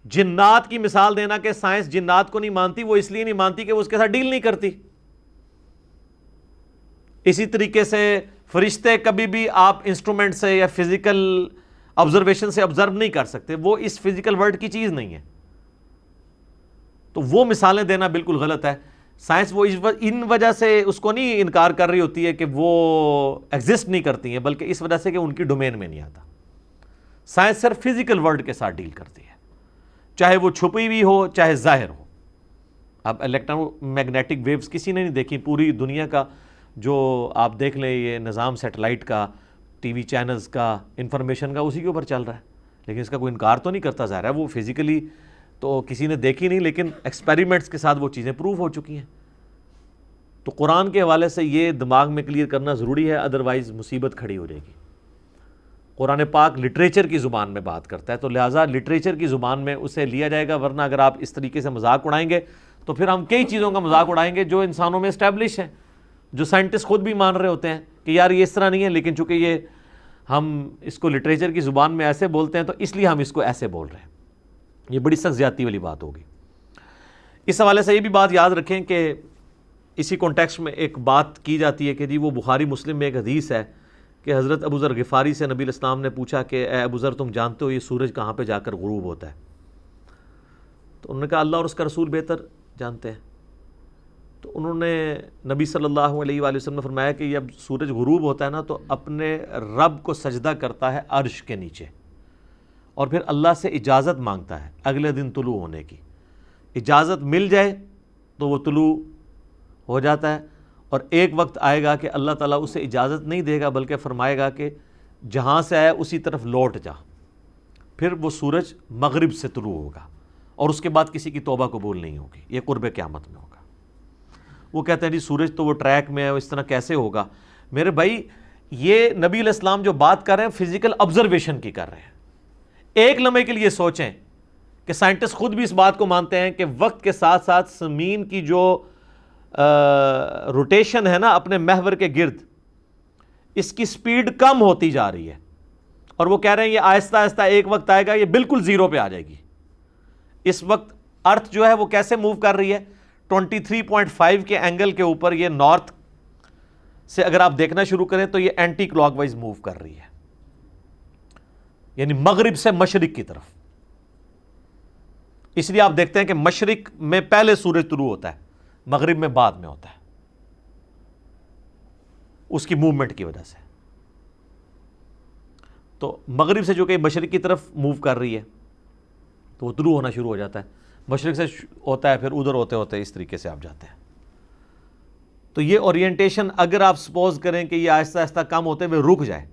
جنات کی مثال دینا کہ سائنس جنات کو نہیں مانتی, وہ اس لیے نہیں مانتی کہ وہ اس کے ساتھ ڈیل نہیں کرتی. اسی طریقے سے فرشتے کبھی بھی آپ انسٹرومنٹ سے یا فزیکل آبزرویشن سے آبزرو نہیں کر سکتے, وہ اس فزیکل ورلڈ کی چیز نہیں ہے. تو وہ مثالیں دینا بالکل غلط ہے. سائنس وہ ان وجہ سے اس کو نہیں انکار کر رہی ہوتی ہے کہ وہ ایگزسٹ نہیں کرتی ہیں, بلکہ اس وجہ سے کہ ان کی ڈومین میں نہیں آتا. سائنس صرف فزیکل ورلڈ کے ساتھ ڈیل کرتی ہے, چاہے وہ چھپی ہوئی ہو چاہے ظاہر ہو. اب الیکٹرو میگنیٹک ویوز کسی نے نہیں دیکھی, پوری دنیا کا جو آپ دیکھ لیں یہ نظام سیٹلائٹ کا, ٹی وی چینلز کا, انفارمیشن کا اسی کے اوپر چل رہا ہے, لیکن اس کا کوئی انکار تو نہیں کرتا. ظاہر ہے وہ فزیکلی تو کسی نے دیکھی نہیں, لیکن ایکسپیریمنٹس کے ساتھ وہ چیزیں پروف ہو چکی ہیں. تو قرآن کے حوالے سے یہ دماغ میں کلیئر کرنا ضروری ہے, ادروائز مصیبت کھڑی ہو جائے گی. قرآن پاک لٹریچر کی زبان میں بات کرتا ہے, تو لہٰذا لٹریچر کی زبان میں اسے لیا جائے گا, ورنہ اگر آپ اس طریقے سے مذاق اڑائیں گے تو پھر ہم کئی چیزوں کا مذاق اڑائیں گے جو انسانوں میں اسٹیبلش ہیں, جو سائنٹسٹ خود بھی مان رہے ہوتے ہیں کہ یار یہ اس طرح نہیں ہے, لیکن چونکہ یہ ہم اس کو لٹریچر کی زبان میں ایسے بولتے ہیں تو اس لیے ہم اس کو ایسے بول رہے ہیں. یہ بڑی سخت زیادتی والی بات ہوگی. اس حوالے سے یہ بھی بات یاد رکھیں کہ اسی کانٹیکسٹ میں ایک بات کی جاتی ہے کہ جی وہ بخاری مسلم میں ایک حدیث ہے کہ حضرت ابو ذر غفاری سے نبی علیہ السلام نے پوچھا کہ اے ابو ذر تم جانتے ہو یہ سورج کہاں پہ جا کر غروب ہوتا ہے؟ تو انہوں نے کہا اللہ اور اس کا رسول بہتر جانتے ہیں. تو انہوں نے نبی صلی اللہ علیہ وآلہ وسلم نے فرمایا کہ جب سورج غروب ہوتا ہے نا تو اپنے رب کو سجدہ کرتا ہے عرش کے نیچے, اور پھر اللہ سے اجازت مانگتا ہے اگلے دن طلوع ہونے کی. اجازت مل جائے تو وہ طلوع ہو جاتا ہے, اور ایک وقت آئے گا کہ اللہ تعالیٰ اسے اجازت نہیں دے گا بلکہ فرمائے گا کہ جہاں سے آیا اسی طرف لوٹ جا. پھر وہ سورج مغرب سے طلوع ہوگا اور اس کے بعد کسی کی توبہ قبول نہیں ہوگی, یہ قرب قیامت میں ہوگا. وہ کہتے ہیں جی سورج تو وہ ٹریک میں ہے, اس طرح کیسے ہوگا؟ میرے بھائی یہ نبی علیہ السلام جو بات کر رہے ہیں فزیکل آبزرویشن کی کر رہے ہیں. ایک لمحے کے لیے سوچیں کہ سائنٹسٹ خود بھی اس بات کو مانتے ہیں کہ وقت کے ساتھ ساتھ زمین کی جو روٹیشن ہے نا اپنے محور کے گرد, اس کی سپیڈ کم ہوتی جا رہی ہے, اور وہ کہہ رہے ہیں یہ آہستہ آہستہ ایک وقت آئے گا یہ بالکل زیرو پہ آ جائے گی. اس وقت ارتھ جو ہے وہ کیسے موو کر رہی ہے؟ 23.5 کے اینگل کے اوپر. یہ نارتھ سے اگر آپ دیکھنا شروع کریں تو یہ اینٹی کلاک وائز موو کر رہی ہے, یعنی مغرب سے مشرق کی طرف. اس لیے آپ دیکھتے ہیں کہ مشرق میں پہلے سورج طلوع ہوتا ہے, مغرب میں بعد میں ہوتا ہے. اس کی موومنٹ کی وجہ سے. تو مغرب سے جو کہ مشرق کی طرف موو کر رہی ہے تو وہ طلوع ہونا شروع ہو جاتا ہے. مشرق سے ہوتا ہے پھر ادھر ہوتے ہوتے اس طریقے سے آپ جاتے ہیں. تو یہ اورینٹیشن اگر آپ سپوز کریں کہ یہ آہستہ آہستہ کم ہوتے ہوئے رک جائے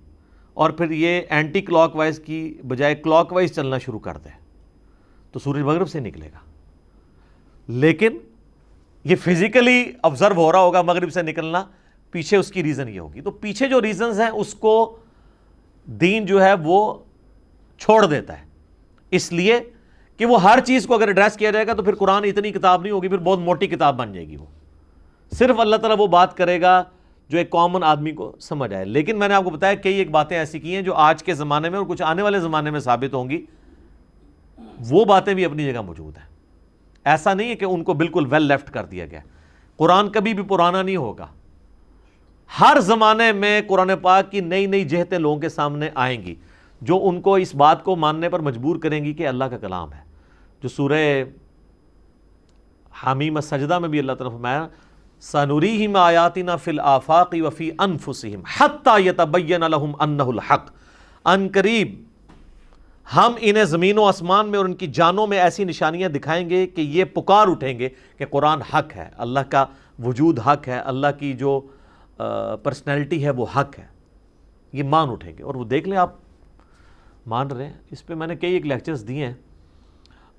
اور پھر یہ اینٹی کلاک وائز کی بجائے کلاک وائز چلنا شروع کر دے تو سورج مغرب سے نکلے گا. لیکن یہ فزیکلی آبزرو ہو رہا ہوگا مغرب سے نکلنا, پیچھے اس کی ریزن یہ ہوگی. تو پیچھے جو ریزنز ہیں اس کو دین جو ہے وہ چھوڑ دیتا ہے, اس لیے کہ وہ ہر چیز کو اگر ایڈریس کیا جائے گا تو پھر قرآن اتنی کتاب نہیں ہوگی, پھر بہت موٹی کتاب بن جائے گی. وہ صرف اللہ تعالیٰ وہ بات کرے گا جو ایک کامن آدمی کو سمجھ آئے. لیکن میں نے آپ کو بتایا کئی ایک باتیں ایسی کی ہیں جو آج کے زمانے میں اور کچھ آنے والے زمانے میں ثابت ہوں گی, وہ باتیں بھی اپنی جگہ موجود ہیں. ایسا نہیں ہے کہ ان کو بالکل ویل لیفٹ کر دیا گیا. قرآن کبھی بھی پرانا نہیں ہوگا. ہر زمانے میں قرآن پاک کی نئی نئی جہتیں لوگوں کے سامنے آئیں گی جو ان کو اس بات کو ماننے پر مجبور کریں گی کہ اللہ کا کلام ہے. جو سورہ حمیم السجدہ میں بھی اللہ تعالیٰ نے فرمایا سَنُرِيهِمْ آیَاتِنَا فِي الْآفَاقِ وَفِي أَنفُسِهِمْ حَتَّى يَتَبَيَّنَ لَهُمْ أَنَّهُ الْحَقُّ. ان قریب ہم انہیں زمین و آسمان میں اور ان کی جانوں میں ایسی نشانیاں دکھائیں گے کہ یہ پکار اٹھیں گے کہ قرآن حق ہے, اللہ کا وجود حق ہے, اللہ کی جو پرسنالٹی ہے وہ حق ہے. یہ مان اٹھیں گے. اور وہ دیکھ لیں آپ مان رہے ہیں. اس پہ میں نے کئی ایک لیکچرز دیے ہیں.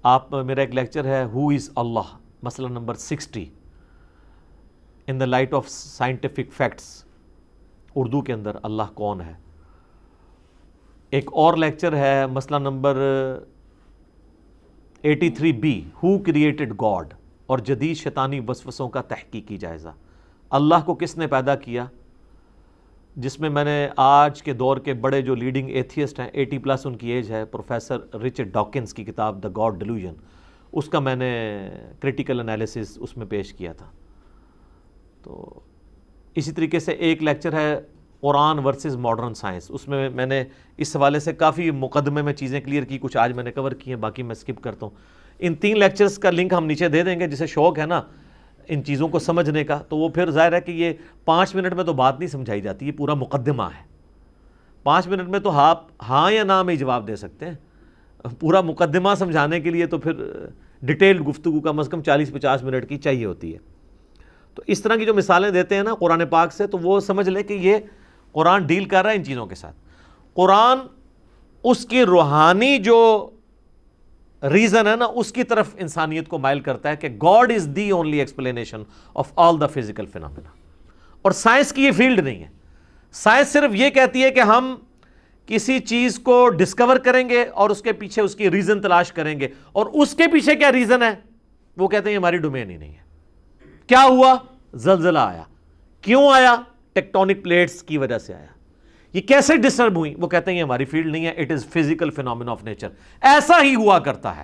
آپ میرا ایک لیکچر ہے ہو از اللہ, مسئلہ number 60 in the light of scientific facts, Urdu کے اندر اللہ کون ہے. ایک اور لیکچر ہے مسئلہ نمبر 83B ہو کریٹڈ گاڈ, اور جدید شیطانی وسوسوں کا تحقیقی جائزہ. اللہ کو کس نے پیدا کیا, جس میں میں نے آج کے دور کے بڑے جو لیڈنگ ایتھیسٹ ہیں 80+ ان کی ایج ہے, پروفیسر رچرڈ ڈاکنز کی کتاب دا گاڈ ڈیلوژن, اس کا میں نے کریٹیکل انالیسس اس میں پیش کیا تھا. تو اسی طریقے سے ایک لیکچر ہے قرآن ورسز ماڈرن سائنس, اس میں نے اس حوالے سے کافی مقدمے میں چیزیں کلیئر کی, کچھ آج میں نے کور کی ہیں, باقی میں سکپ کرتا ہوں. ان 3 لیکچرز کا لنک ہم نیچے دے دیں گے. جسے شوق ہے نا ان چیزوں کو سمجھنے کا تو وہ پھر ظاہر ہے کہ یہ 5 منٹ میں تو بات نہیں سمجھائی جاتی, یہ پورا مقدمہ ہے. 5 منٹ میں تو آپ ہاں یا نہ میں جواب دے سکتے ہیں, پورا مقدمہ سمجھانے کے لیے تو پھر ڈیٹیلڈ گفتگو کم از کم 40-50 منٹ کی چاہیے ہوتی ہے. تو اس طرح کی جو مثالیں دیتے ہیں نا قرآن پاک سے, تو وہ سمجھ لیں کہ یہ قرآن ڈیل کر رہا ہے ان چیزوں کے ساتھ. قرآن اس کی روحانی جو ریزن ہے نا اس کی طرف انسانیت کو مائل کرتا ہے کہ God is the only explanation of all the physical phenomena. اور سائنس کی یہ فیلڈ نہیں ہے. سائنس صرف یہ کہتی ہے کہ ہم کسی چیز کو ڈسکور کریں گے اور اس کے پیچھے اس کی ریزن تلاش کریں گے, اور اس کے پیچھے کیا ریزن ہے وہ کہتے ہیں ہماری ڈومین ہی نہیں ہے. کیا ہوا, زلزلہ آیا, کیوں آیا, ٹیکٹونک پلیٹس کی وجہ سے آیا. یہ کیسے ڈسٹرب ہوئی, وہ کہتے ہیں یہ ہماری فیلڈ نہیں ہے, it is physical phenomena of nature. ایسا ہی ہوا کرتا ہے,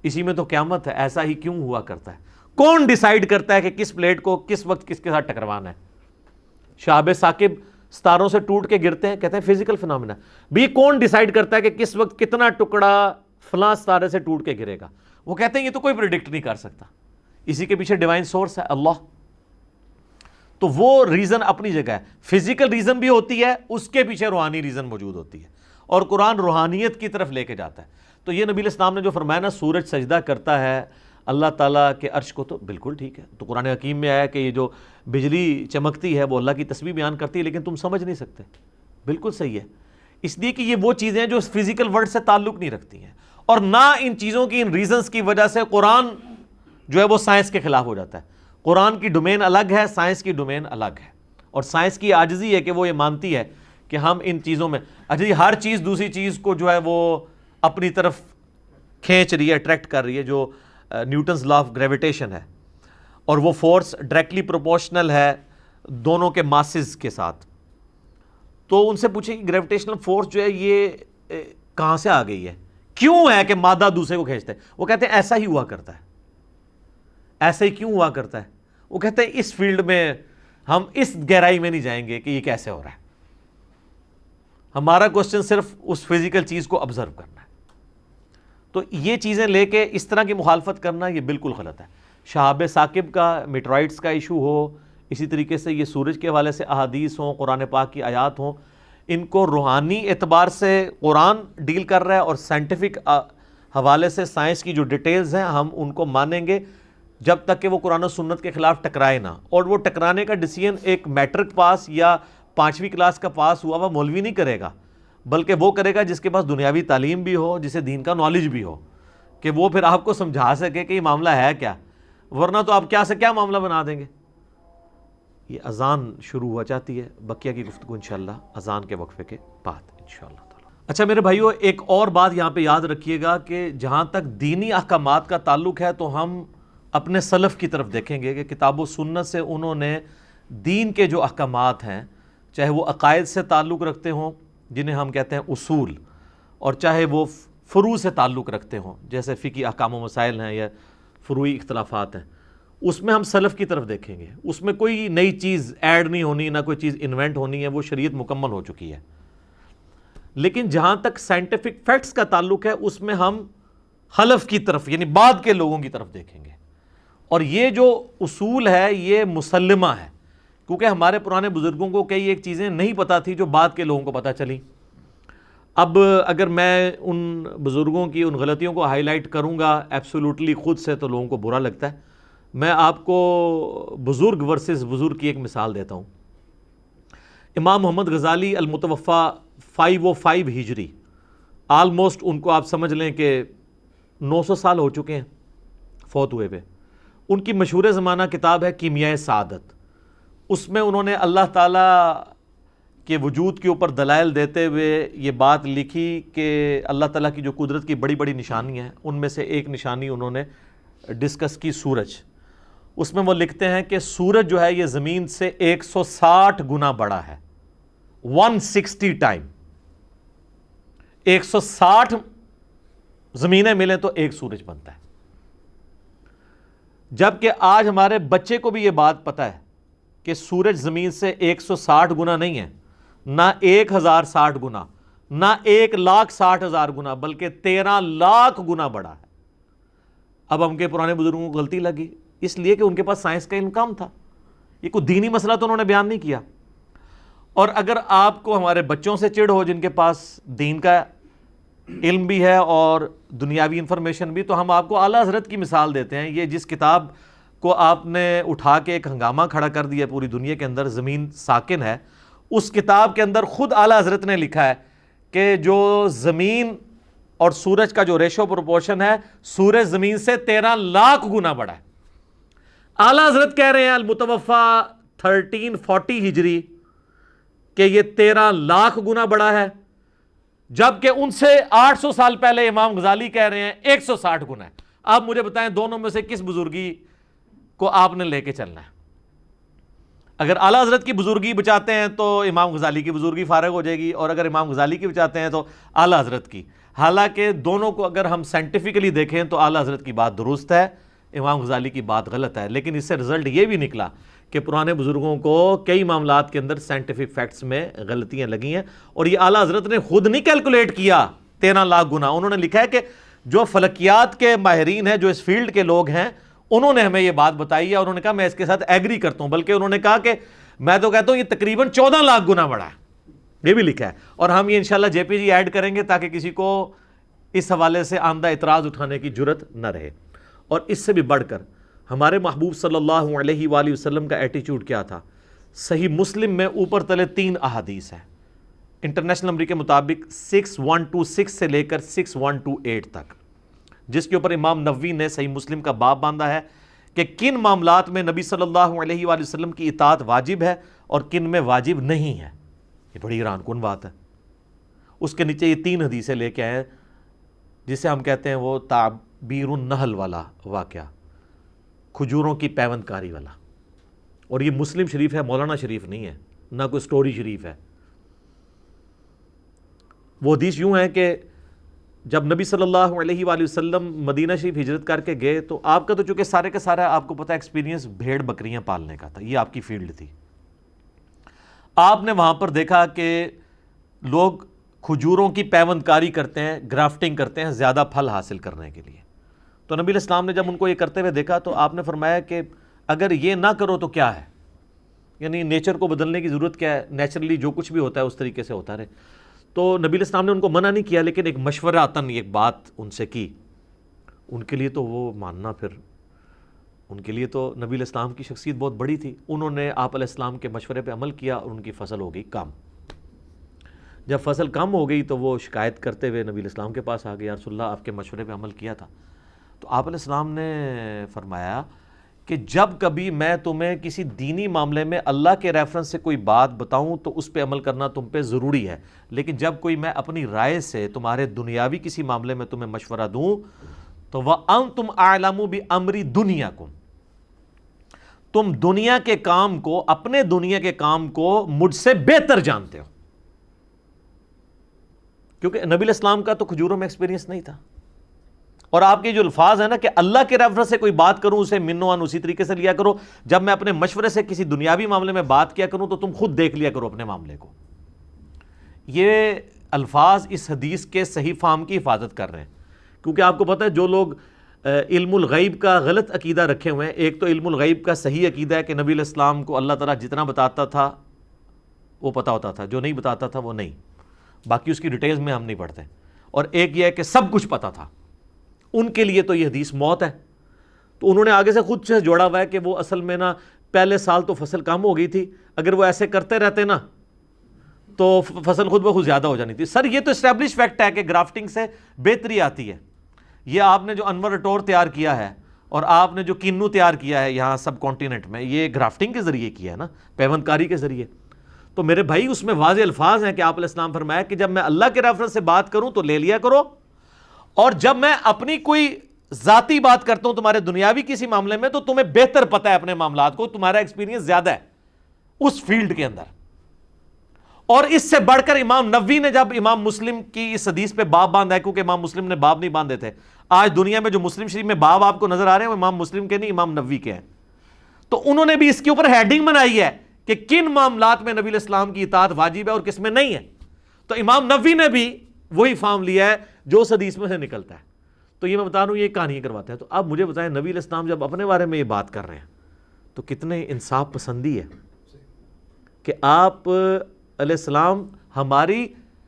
اسی میں تو قیامت ہے. ایسا ہی کیوں ہوا کرتا ہے, کون ڈیسائیڈ کرتا ہے کہ کس پلیٹ کو کس وقت کس کے ساتھ ٹکروانا ہے. شہاب ثاقب ستاروں سے ٹوٹ کے گرتے ہیں, کہتے ہیں فزیکل فینومینا. بھی کون ڈیسائیڈ کرتا ہے کہ کس وقت کتنا ٹکڑا فلاں ستارے سے ٹوٹ کے گرے گا, وہ کہتے ہیں یہ تو کوئی پریڈکٹ نہیں کر سکتا. اسی کے پیچھے ڈیوائن سورس ہے اللہ. تو وہ ریزن اپنی جگہ ہے, فزیکل ریزن بھی ہوتی ہے, اس کے پیچھے روحانی ریزن موجود ہوتی ہے, اور قرآن روحانیت کی طرف لے کے جاتا ہے. تو یہ نبی اسلام نے جو فرمایا نا سورج سجدہ کرتا ہے اللہ تعالیٰ کے عرش کو, تو بالکل ٹھیک ہے. تو قرآن حکیم میں آیا کہ یہ جو بجلی چمکتی ہے وہ اللہ کی تسبیح بیان کرتی ہے, لیکن تم سمجھ نہیں سکتے. بالکل صحیح ہے, اس لیے کہ یہ وہ چیزیں ہیں جو فزیکل ورلڈ سے تعلق نہیں رکھتی ہیں, اور نہ ان چیزوں کی ان ریزنز کی وجہ سے قرآن جو ہے وہ سائنس کے خلاف ہو جاتا ہے. قرآن کی ڈومین الگ ہے, سائنس کی ڈومین الگ ہے. اور سائنس کی عاجزی ہے کہ وہ یہ مانتی ہے کہ ہم ان چیزوں میں ہر چیز دوسری چیز کو جو ہے وہ اپنی طرف کھینچ رہی ہے, اٹریکٹ کر رہی ہے, جو نیوٹنز لا آف گریویٹیشن ہے, اور وہ فورس ڈائریکٹلی پروپورشنل ہے دونوں کے ماسز کے ساتھ. تو ان سے پوچھیں کہ گریویٹیشنل فورس جو ہے یہ کہاں سے آ گئی ہے, کیوں ہے کہ مادہ دوسرے کو کھینچتا ہے. وہ کہتے ہیں ایسا ہی ہوا کرتا ہے. ایسا ہی کیوں ہوا کرتا ہے, وہ کہتے ہیں اس فیلڈ میں ہم اس گہرائی میں نہیں جائیں گے کہ یہ کیسے ہو رہا ہے. ہمارا کوشچن صرف اس فزیکل چیز کو آبزرو کرنا ہے. تو یہ چیزیں لے کے اس طرح کی مخالفت کرنا یہ بالکل غلط ہے. شہاب ثاقب کا میٹرائٹس کا ایشو ہو, اسی طریقے سے یہ سورج کے حوالے سے احادیث ہوں، قرآن پاک کی آیات ہوں، ان کو روحانی اعتبار سے قرآن ڈیل کر رہا ہے، اور سائنٹیفک حوالے سے سائنس کی جو ڈیٹیلز ہیں ہم ان کو مانیں گے جب تک کہ وہ قرآن و سنت کے خلاف ٹکرائے نہ. اور وہ ٹکرانے کا ڈیسیژن ایک میٹرک پاس یا 5ویں کلاس کا پاس ہوا وہ مولوی نہیں کرے گا، بلکہ وہ کرے گا جس کے پاس دنیاوی تعلیم بھی ہو، جسے دین کا نالج بھی ہو، کہ وہ پھر آپ کو سمجھا سکے کہ یہ معاملہ ہے کیا، ورنہ تو آپ کیا سے کیا معاملہ بنا دیں گے. یہ اذان شروع ہوا چاہتی ہے، بقیہ کی گفتگو انشاءاللہ اذان کے وقفے کے بعد انشاءاللہ تعالی. اچھا میرے بھائیو، ایک اور بات یہاں پہ یاد رکھیے گا کہ جہاں تک دینی احکامات کا تعلق ہے تو ہم اپنے سلف کی طرف دیکھیں گے کہ کتاب و سنت سے انہوں نے دین کے جو احکامات ہیں، چاہے وہ عقائد سے تعلق رکھتے ہوں جنہیں ہم کہتے ہیں اصول، اور چاہے وہ فروع سے تعلق رکھتے ہوں جیسے فقہی احکام و مسائل ہیں یا فروعی اختلافات ہیں، اس میں ہم سلف کی طرف دیکھیں گے. اس میں کوئی نئی چیز ایڈ نہیں ہونی، نہ کوئی چیز انوینٹ ہونی ہے، وہ شریعت مکمل ہو چکی ہے. لیکن جہاں تک سائنٹیفک فیکٹس کا تعلق ہے اس میں ہم خلف کی طرف یعنی بعد کے لوگوں کی طرف دیکھیں گے. اور یہ جو اصول ہے یہ مسلمہ ہے، کیونکہ ہمارے پرانے بزرگوں کو کئی ایک چیزیں نہیں پتہ تھی جو بعد کے لوگوں کو پتہ چلی. اب اگر میں ان بزرگوں کی ان غلطیوں کو ہائی لائٹ کروں گا ایبسولوٹلی خود سے تو لوگوں کو برا لگتا ہے. میں آپ کو بزرگ ورسز بزرگ کی ایک مثال دیتا ہوں. امام محمد غزالی المتوفیٰ 505 ہجری، آلموسٹ ان کو آپ سمجھ لیں کہ 900 سال ہو چکے ہیں فوت ہوئے پہ. ان کی مشہور زمانہ کتاب ہے کیمیائے سعادت. اس میں انہوں نے اللہ تعالیٰ کے وجود کے اوپر دلائل دیتے ہوئے یہ بات لکھی کہ اللہ تعالیٰ کی جو قدرت کی بڑی بڑی نشانی ہیں ان میں سے ایک نشانی انہوں نے ڈسکس کی سورج. اس میں وہ لکھتے ہیں کہ سورج جو ہے یہ زمین سے 160 گنا بڑا ہے، 160 ٹائم. 160 زمینیں ملیں تو ایک سورج بنتا ہے. جبکہ آج ہمارے بچے کو بھی یہ بات پتہ ہے کہ سورج زمین سے 160 گنا نہیں ہے، نہ 1060 گنا، نہ 1,60,000 گنا، بلکہ 13 لاکھ گنا بڑا ہے. اب ہم کے پرانے بزرگوں کو غلطی لگی اس لیے کہ ان کے پاس سائنس کا علم کم تھا. یہ کوئی دینی مسئلہ تو انہوں نے بیان نہیں کیا. اور اگر آپ کو ہمارے بچوں سے چڑ ہو جن کے پاس دین کا علم بھی ہے اور دنیاوی انفارمیشن بھی، تو ہم آپ کو اعلیٰ حضرت کی مثال دیتے ہیں. یہ جس کتاب کو آپ نے اٹھا کے ایک ہنگامہ کھڑا کر دیا پوری دنیا کے اندر، زمین ساکن ہے، اس کتاب کے اندر خود اعلیٰ حضرت نے لکھا ہے کہ جو زمین اور سورج کا جو ریشو پروپورشن ہے، سورج زمین سے 13 لاکھ گنا بڑا ہے. اعلیٰ حضرت کہہ رہے ہیں المتوفیٰ 1340 ہجری کہ یہ 13 لاکھ گنا بڑا ہے، جبکہ ان سے 800 سال پہلے امام غزالی کہہ رہے ہیں 160 گنا ہے. آپ مجھے بتائیں دونوں میں سے کس بزرگی کو آپ نے لے کے چلنا ہے؟ اگر اعلیٰ حضرت کی بزرگی بچاتے ہیں تو امام غزالی کی بزرگی فارغ ہو جائے گی، اور اگر امام غزالی کی بچاتے ہیں تو اعلیٰ حضرت کی. حالانکہ دونوں کو اگر ہم سائنٹیفکلی دیکھیں تو اعلیٰ حضرت کی بات درست ہے، امام غزالی کی بات غلط ہے. لیکن اس سے رزلٹ یہ بھی نکلا کہ پرانے بزرگوں کو کئی معاملات کے اندر سائنٹیفک فیکٹس میں غلطیاں لگی ہیں، اور یہ اعلیٰ حضرت نے خود نہیں کیلکولیٹ کیا 13 لاکھ گنا. انہوں نے لکھا ہے کہ جو فلکیات کے ماہرین ہیں، جو اس فیلڈ کے لوگ ہیں، انہوں نے ہمیں یہ بات بتائی ہے. انہوں نے کہا میں اس کے ساتھ ایگری کرتا ہوں، بلکہ انہوں نے کہا کہ میں تو کہتا ہوں یہ تقریباً 14 لاکھ گنا بڑا ہے. یہ بھی لکھا ہے، اور ہم یہ انشاءاللہ جے پی جی ایڈ کریں گے تاکہ کسی کو اس حوالے سے آمدہ اعتراض اٹھانے کی جرت نہ رہے. اور اس سے بھی بڑھ کر ہمارے محبوب صلی اللہ علیہ وآلہ وسلم کا ایٹیچیوڈ کیا تھا؟ صحیح مسلم میں اوپر تلے 3 احادیث ہیں انٹرنیشنل نمبر کے مطابق 6126 سے لے کر 6128 تک، جس کے اوپر امام نووی نے صحیح مسلم کا باب باندھا ہے کہ کن معاملات میں نبی صلی اللہ علیہ وآلہ وسلم کی اطاعت واجب ہے اور کن میں واجب نہیں ہے. یہ بڑی حیران کن بات ہے. اس کے نیچے یہ 3 حدیثیں لے کے آئے جسے ہم کہتے ہیں وہ تعبیر النحل والا واقعہ، کھجوروں کی پیوند کاری والا. اور یہ مسلم شریف ہے، مولانا شریف نہیں ہے، نہ کوئی سٹوری شریف ہے. وہ حدیث یوں ہے کہ جب نبی صلی اللہ علیہ وآلہ وسلم مدینہ شریف ہجرت کر کے گئے تو آپ کا تو چونکہ سارے کا سارا آپ کو پتہ ایکسپیرینس بھیڑ بکریاں پالنے کا تھا، یہ آپ کی فیلڈ تھی. آپ نے وہاں پر دیکھا کہ لوگ کھجوروں کی پیوند کاری کرتے ہیں، گرافٹنگ کرتے ہیں زیادہ پھل حاصل کرنے کے لیے. تو نبی علیہ السلام نے جب ان کو یہ کرتے ہوئے دیکھا تو آپ نے فرمایا کہ اگر یہ نہ کرو تو کیا ہے؟ یعنی نیچر کو بدلنے کی ضرورت کیا ہے، نیچرلی جو کچھ بھی ہوتا ہے اس طریقے سے ہوتا رہے. تو نبی علیہ السلام نے ان کو منع نہیں کیا، لیکن ایک مشوراتاً ایک بات ان سے کی. ان کے لیے تو وہ ماننا، پھر ان کے لیے تو نبی علیہ السلام کی شخصیت بہت بڑی تھی. انہوں نے آپ علیہ السلام کے مشورے پہ عمل کیا اور ان کی فصل ہو گئی کم. جب فصل کم ہو گئی تو وہ شکایت کرتے ہوئے نبی علیہ السلام کے پاس آ گئے، یا رسول اللہ آپ کے مشورے پہ عمل کیا تھا. تو آپ علیہ السلام نے فرمایا کہ جب کبھی میں تمہیں کسی دینی معاملے میں اللہ کے ریفرنس سے کوئی بات بتاؤں تو اس پہ عمل کرنا تم پہ ضروری ہے، لیکن جب کوئی میں اپنی رائے سے تمہارے دنیاوی کسی معاملے میں تمہیں مشورہ دوں تو وَأَنْتُمْ أَعْلَمُ بِأَمْرِ دُنْيَاكُمْ، تم دنیا کے کام کو، اپنے دنیا کے کام کو مجھ سے بہتر جانتے ہو. کیونکہ نبی علیہ السلام کا تو کھجوروں میں ایکسپیرینس نہیں تھا. اور آپ کے جو الفاظ ہیں نا کہ اللہ کے ریفرنس سے کوئی بات کروں اسے منوان اسی طریقے سے لیا کرو، جب میں اپنے مشورے سے کسی دنیاوی معاملے میں بات کیا کروں تو تم خود دیکھ لیا کرو اپنے معاملے کو. یہ الفاظ اس حدیث کے صحیح فہم کی حفاظت کر رہے ہیں. کیونکہ آپ کو پتہ ہے جو لوگ علم الغیب کا غلط عقیدہ رکھے ہوئے ہیں، ایک تو علم الغیب کا صحیح عقیدہ ہے کہ نبی علیہ السلام کو اللہ تعالیٰ جتنا بتاتا تھا وہ پتہ ہوتا تھا، جو نہیں بتاتا تھا وہ نہیں، باقی اس کی ڈیٹیلز میں ہم نہیں پڑھتے. اور ایک یہ ہے کہ سب کچھ پتہ تھا. ان کے لیے تو یہ حدیث موت ہے. تو انہوں نے آگے سے خود سے جوڑا ہوا ہے کہ وہ اصل میں نا پہلے سال تو فصل کم ہو گئی تھی، اگر وہ ایسے کرتے رہتے نا تو فصل خود بخود زیادہ ہو جانی تھی. سر یہ تو اسٹیبلش فیکٹ ہے کہ گرافٹنگ سے بہتری آتی ہے. یہ آپ نے جو انور اٹور تیار کیا ہے اور آپ نے جو کینو تیار کیا ہے یہاں سب کانٹیننٹ میں، یہ گرافٹنگ کے ذریعے کیا ہے نا، پیوند کاری کے ذریعے. تو میرے بھائی اس میں واضح الفاظ ہیں کہ آپ علیہ السلام فرمایا کہ جب میں اللہ کے ریفرنس سے بات کروں تو لے لیا کرو، اور جب میں اپنی کوئی ذاتی بات کرتا ہوں تمہارے دنیاوی کسی معاملے میں تو تمہیں بہتر پتہ ہے اپنے معاملات کو، تمہارا ایکسپیرینس زیادہ ہے اس فیلڈ کے اندر. اور اس سے بڑھ کر امام نووی نے جب امام مسلم کی اس حدیث پہ باب باندھا ہے، کیونکہ امام مسلم نے باب نہیں باندھے تھے. آج دنیا میں جو مسلم شریف میں باب آپ کو نظر آ رہے ہیں وہ امام مسلم کے نہیں، امام نووی کے ہیں. تو انہوں نے بھی اس کے اوپر ہیڈنگ بنائی ہے کہ کن معاملات میں نبی علیہ السلام کی اطاعت واجب ہے اور کس میں نہیں ہے. تو امام نووی نے بھی وہی فارم لیا ہے جو اس حدیث میں سے نکلتا ہے. تو یہ میں بتا رہا ہوں، یہ کہانیاں کرواتے ہیں. تو اب مجھے بتائیں نبی علیہ السلام جب اپنے بارے میں یہ بات کر رہے ہیں تو کتنے انصاف پسندی ہے کہ آپ علیہ السلام ہماری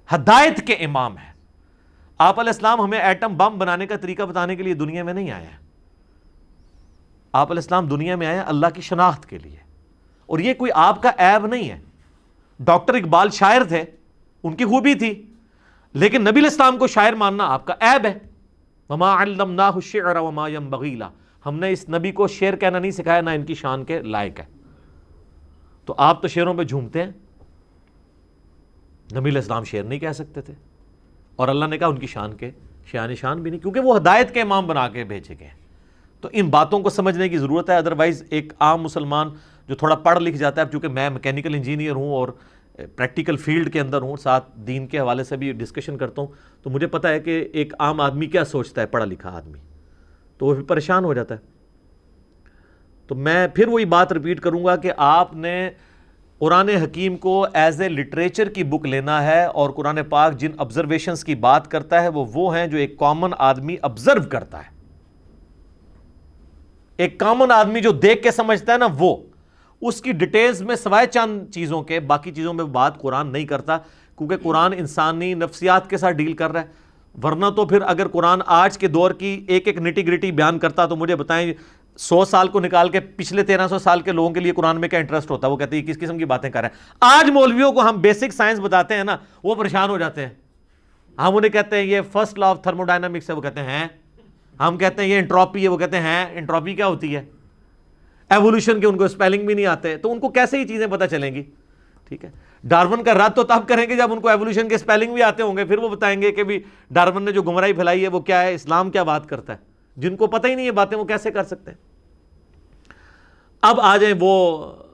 ہدایت کے امام ہیں. آپ علیہ السلام ہمیں ایٹم بم بنانے کا طریقہ بتانے کے لیے دنیا میں نہیں آئے ہیں. آپ علیہ السلام دنیا میں آئے ہیں اللہ کی شناخت کے لیے. اور یہ کوئی آپ کا عیب نہیں ہے. ڈاکٹر اقبال شاعر تھے، ان کی خوبی تھی، لیکن نبی علیہ السلام کو شاعر ماننا آپ کا عیب ہے. وما علمناہ الشعر وما ينبغی لہ، ہم نے اس نبی کو شعر کہنا نہیں سکھایا، نہ ان کی شان کے لائق ہے. تو آپ تو شعروں پہ جھومتے ہیں، نبی علیہ السلام شعر نہیں کہہ سکتے تھے، اور اللہ نے کہا ان کی شان کے شان بھی نہیں، کیونکہ وہ ہدایت کے امام بنا کے بھیجے گئے. تو ان باتوں کو سمجھنے کی ضرورت ہے. ادروائز ایک عام مسلمان جو تھوڑا پڑھ لکھ جاتا ہے، چونکہ میں میکینیکل انجینئر ہوں اور پریکٹیکل فیلڈ کے اندر ہوں، ساتھ دین کے حوالے سے بھی ڈسکشن کرتا ہوں، تو مجھے پتہ ہے کہ ایک عام آدمی کیا سوچتا ہے، پڑھا لکھا آدمی، تو وہ پھر پریشان ہو جاتا ہے. تو میں پھر وہی بات ریپیٹ کروں گا کہ آپ نے قرآن حکیم کو ایز اے لٹریچر کی بک لینا ہے، اور قرآن پاک جن آبزرویشنز کی بات کرتا ہے وہ ہیں جو ایک کامن آدمی آبزرو کرتا ہے. ایک کامن آدمی جو دیکھ کے سمجھتا ہے نا، وہ اس کی ڈیٹیلز میں سوائے چند چیزوں کے باقی چیزوں میں بات قرآن نہیں کرتا، کیونکہ قرآن انسانی نفسیات کے ساتھ ڈیل کر رہا ہے. ورنہ تو پھر اگر قرآن آج کے دور کی ایک ایک نٹی گریٹی بیان کرتا تو مجھے بتائیں 100 سال کو نکال کے پچھلے 1300 سال کے لوگوں کے لیے قرآن میں کیا انٹرسٹ ہوتا ہے. وہ کہتے ہیں کس قسم کی باتیں کر رہے ہیں. آج مولویوں کو ہم بیسک سائنس بتاتے ہیں نا، وہ پریشان ہو جاتے ہیں. ہم انہیں کہتے ہیں یہ first law of thermo dynamics ہے، وہ کہتے ہیں. ہم کہتے ہیں یہ انٹروپی ہے، وہ کہتے ہیں انٹروپی کیا ہوتی ہے. ایوولوشن کے ان کو اسپیلنگ بھی نہیں آتے، تو ان کو کیسے یہ چیزیں پتہ چلیں گی. ٹھیک ہے، ڈارون کا رد تو تب کریں گے جب ان کو ایوولوشن کے اسپیلنگ بھی آتے ہوں گے، پھر وہ بتائیں گے کہ بھی ڈارون نے جو گمراہی پھیلائی ہے وہ کیا ہے، اسلام کیا بات کرتا ہے. جن کو پتہ ہی نہیں ہے باتیں، وہ کیسے کر سکتے ہیں. اب آ جائیں وہ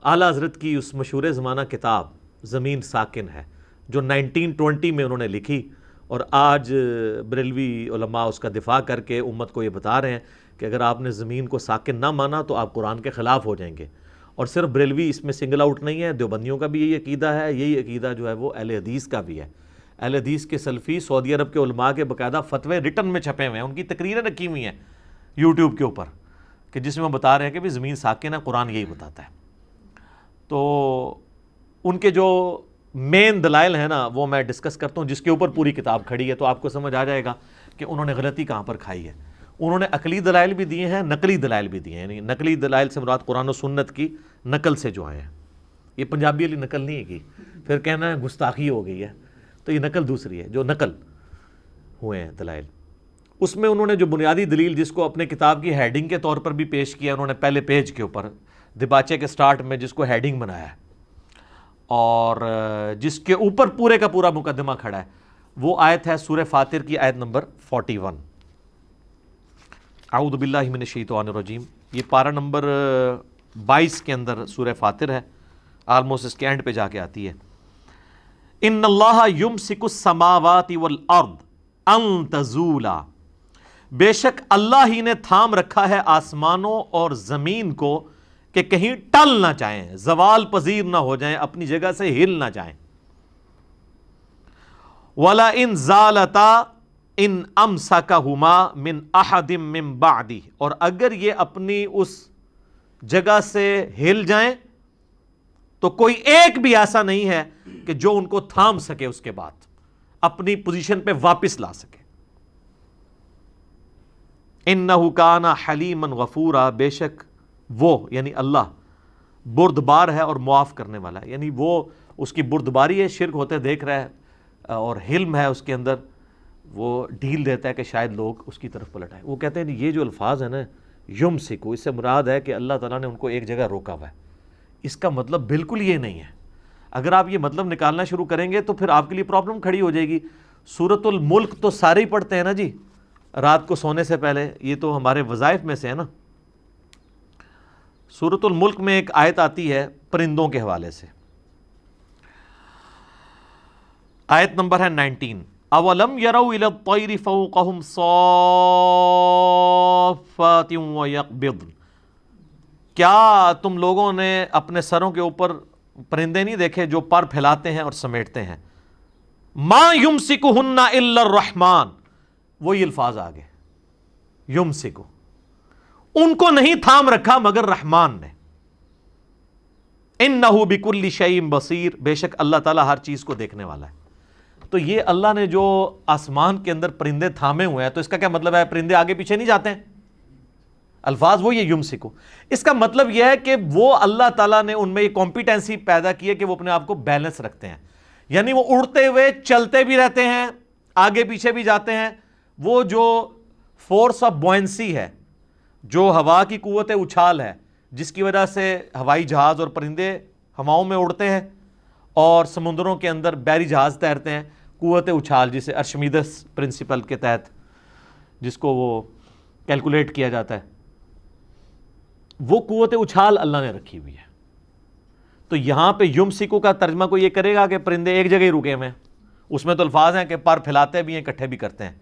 اعلیٰ حضرت کی اس مشہور زمانہ کتاب زمین ساکن ہے، جو 1920 میں انہوں نے لکھی، اور آج بریلوی علماء اس کا دفاع کر کے امت کو یہ بتا رہے ہیں کہ اگر آپ نے زمین کو ساکن نہ مانا تو آپ قرآن کے خلاف ہو جائیں گے. اور صرف بریلوی اس میں سنگل آؤٹ نہیں ہے، دیوبندیوں کا بھی یہی عقیدہ ہے. یہی عقیدہ جو ہے وہ اہل حدیث کا بھی ہے. اہل حدیث کے سلفی سعودی عرب کے علماء کے باقاعدہ فتوے ریٹن میں چھپے ہوئے ہیں، ان کی تقریریں رکھی ہوئی ہیں یوٹیوب کے اوپر، کہ جس میں بتا رہے ہیں کہ بھی زمین ساکن ہے، قرآن یہی بتاتا ہے. تو ان کے جو مین دلائل ہیں نا وہ میں ڈسکس کرتا ہوں، جس کے اوپر پوری کتاب کھڑی ہے، تو آپ کو سمجھ آ جائے گا کہ انہوں نے غلطی کہاں پر کھائی ہے۔ انہوں نے عقلی دلائل بھی دیے ہیں، نقلی دلائل بھی دیے ہیں، یعنی نقلی دلائل سے مراد قرآن و سنت کی نقل سے جو آئے ہیں، یہ پنجابی والی نقل نہیں ہے کی پھر کہنا ہے گستاخی ہو گئی ہے، تو یہ نقل دوسری ہے، جو نقل ہوئے ہیں دلائل۔ اس میں انہوں نے جو بنیادی دلیل جس کو اپنے کتاب کی ہیڈنگ کے طور پر بھی پیش کیا، انہوں نے پہلے پیج کے اوپر دباچے کے سٹارٹ میں جس کو ہیڈنگ بنایا ہے اور جس کے اوپر پورے کا پورا مقدمہ کھڑا ہے، وہ آیت ہے سورہ فاطر کی آیت نمبر 41۔ اعوذ باللہ من الشیطان الرجیم، یہ پارہ نمبر 22 کے اندر سورہ فاطر ہے، آلموسٹ اس کے اینڈ پہ جا کے آتی ہے۔ ان اللہ یمسک السماوات والارض ان تزولا، بے شک اللہ ہی نے تھام رکھا ہے آسمانوں اور زمین کو کہ کہیں ٹل نہ جائیں، زوال پذیر نہ ہو جائیں، اپنی جگہ سے ہل نہ جائیں۔ وَلَئِن زَالَتَا ان امسکہما من احد من بعدی، اور اگر یہ اپنی اس جگہ سے ہل جائیں تو کوئی ایک بھی ایسا نہیں ہے کہ جو ان کو تھام سکے، اس کے بعد اپنی پوزیشن پہ واپس لا سکے۔ انہ کان حلیما غفورا، بے شک وہ یعنی اللہ بردبار ہے اور معاف کرنے والا ہے، یعنی وہ اس کی بردباری ہے، شرک ہوتے دیکھ رہا ہے، اور حلم ہے اس کے اندر، وہ ڈھیل دیتا ہے کہ شاید لوگ اس کی طرف پلٹ آئیں۔ وہ کہتے ہیں یہ جو الفاظ ہیں نا یمسکو، اس سے مراد ہے کہ اللہ تعالیٰ نے ان کو ایک جگہ روکا ہوا ہے۔ اس کا مطلب بالکل یہ نہیں ہے۔ اگر آپ یہ مطلب نکالنا شروع کریں گے تو پھر آپ کے لیے پرابلم کھڑی ہو جائے گی۔ سورۃ الملک تو سارے ہی پڑھتے ہیں نا جی رات کو سونے سے پہلے، یہ تو ہمارے وظائف میں سے ہے نا۔ سورۃ الملک میں ایک آیت آتی ہے پرندوں کے حوالے سے، آیت نمبر ہے 19۔ اولم یروا الی الطیر فوقہم صافات ویقبضن، کیا تم لوگوں نے اپنے سروں کے اوپر پرندے نہیں دیکھے جو پر پھیلاتے ہیں اور سمیٹتے ہیں؟ ما یمسکہن الا الرحمن، وہی الفاظ آگے، یمسکو، ان کو نہیں تھام رکھا مگر رحمان نے۔ انہ بکل شیء بصیر، بے شک اللہ تعالیٰ ہر چیز کو دیکھنے والا ہے۔ تو یہ اللہ نے جو آسمان کے اندر پرندے تھامے ہوئے ہیں، تو اس کا کیا مطلب ہے؟ پرندے آگے پیچھے نہیں جاتے ہیں، الفاظ وہ یہ یمسکو۔ اس کا مطلب یہ ہے کہ وہ اللہ تعالیٰ نے ان میں یہ کمپیٹنسی پیدا کی ہے کہ وہ اپنے آپ کو بیلنس رکھتے ہیں، یعنی وہ اڑتے ہوئے چلتے بھی رہتے ہیں، آگے پیچھے بھی جاتے ہیں۔ وہ جو فورس آف بوئنسی ہے، جو ہوا کی قوت اچھال ہے، جس کی وجہ سے ہوائی جہاز اور پرندے ہواؤں میں اڑتے ہیں اور سمندروں کے اندر بحری جہاز تیرتے ہیں، قوت اچھال جسے ارشمیدس پرنسپل کے تحت جس کو وہ کیلکولیٹ کیا جاتا ہے، وہ قوت اچھال اللہ نے رکھی ہوئی ہے۔ تو یہاں پہ یمسکو کا ترجمہ کوئی یہ کرے گا کہ پرندے ایک جگہ ہی رکے ہوئے ہیں، اس میں تو الفاظ ہیں کہ پر پھیلاتے بھی ہیں، اکٹھے بھی کرتے ہیں۔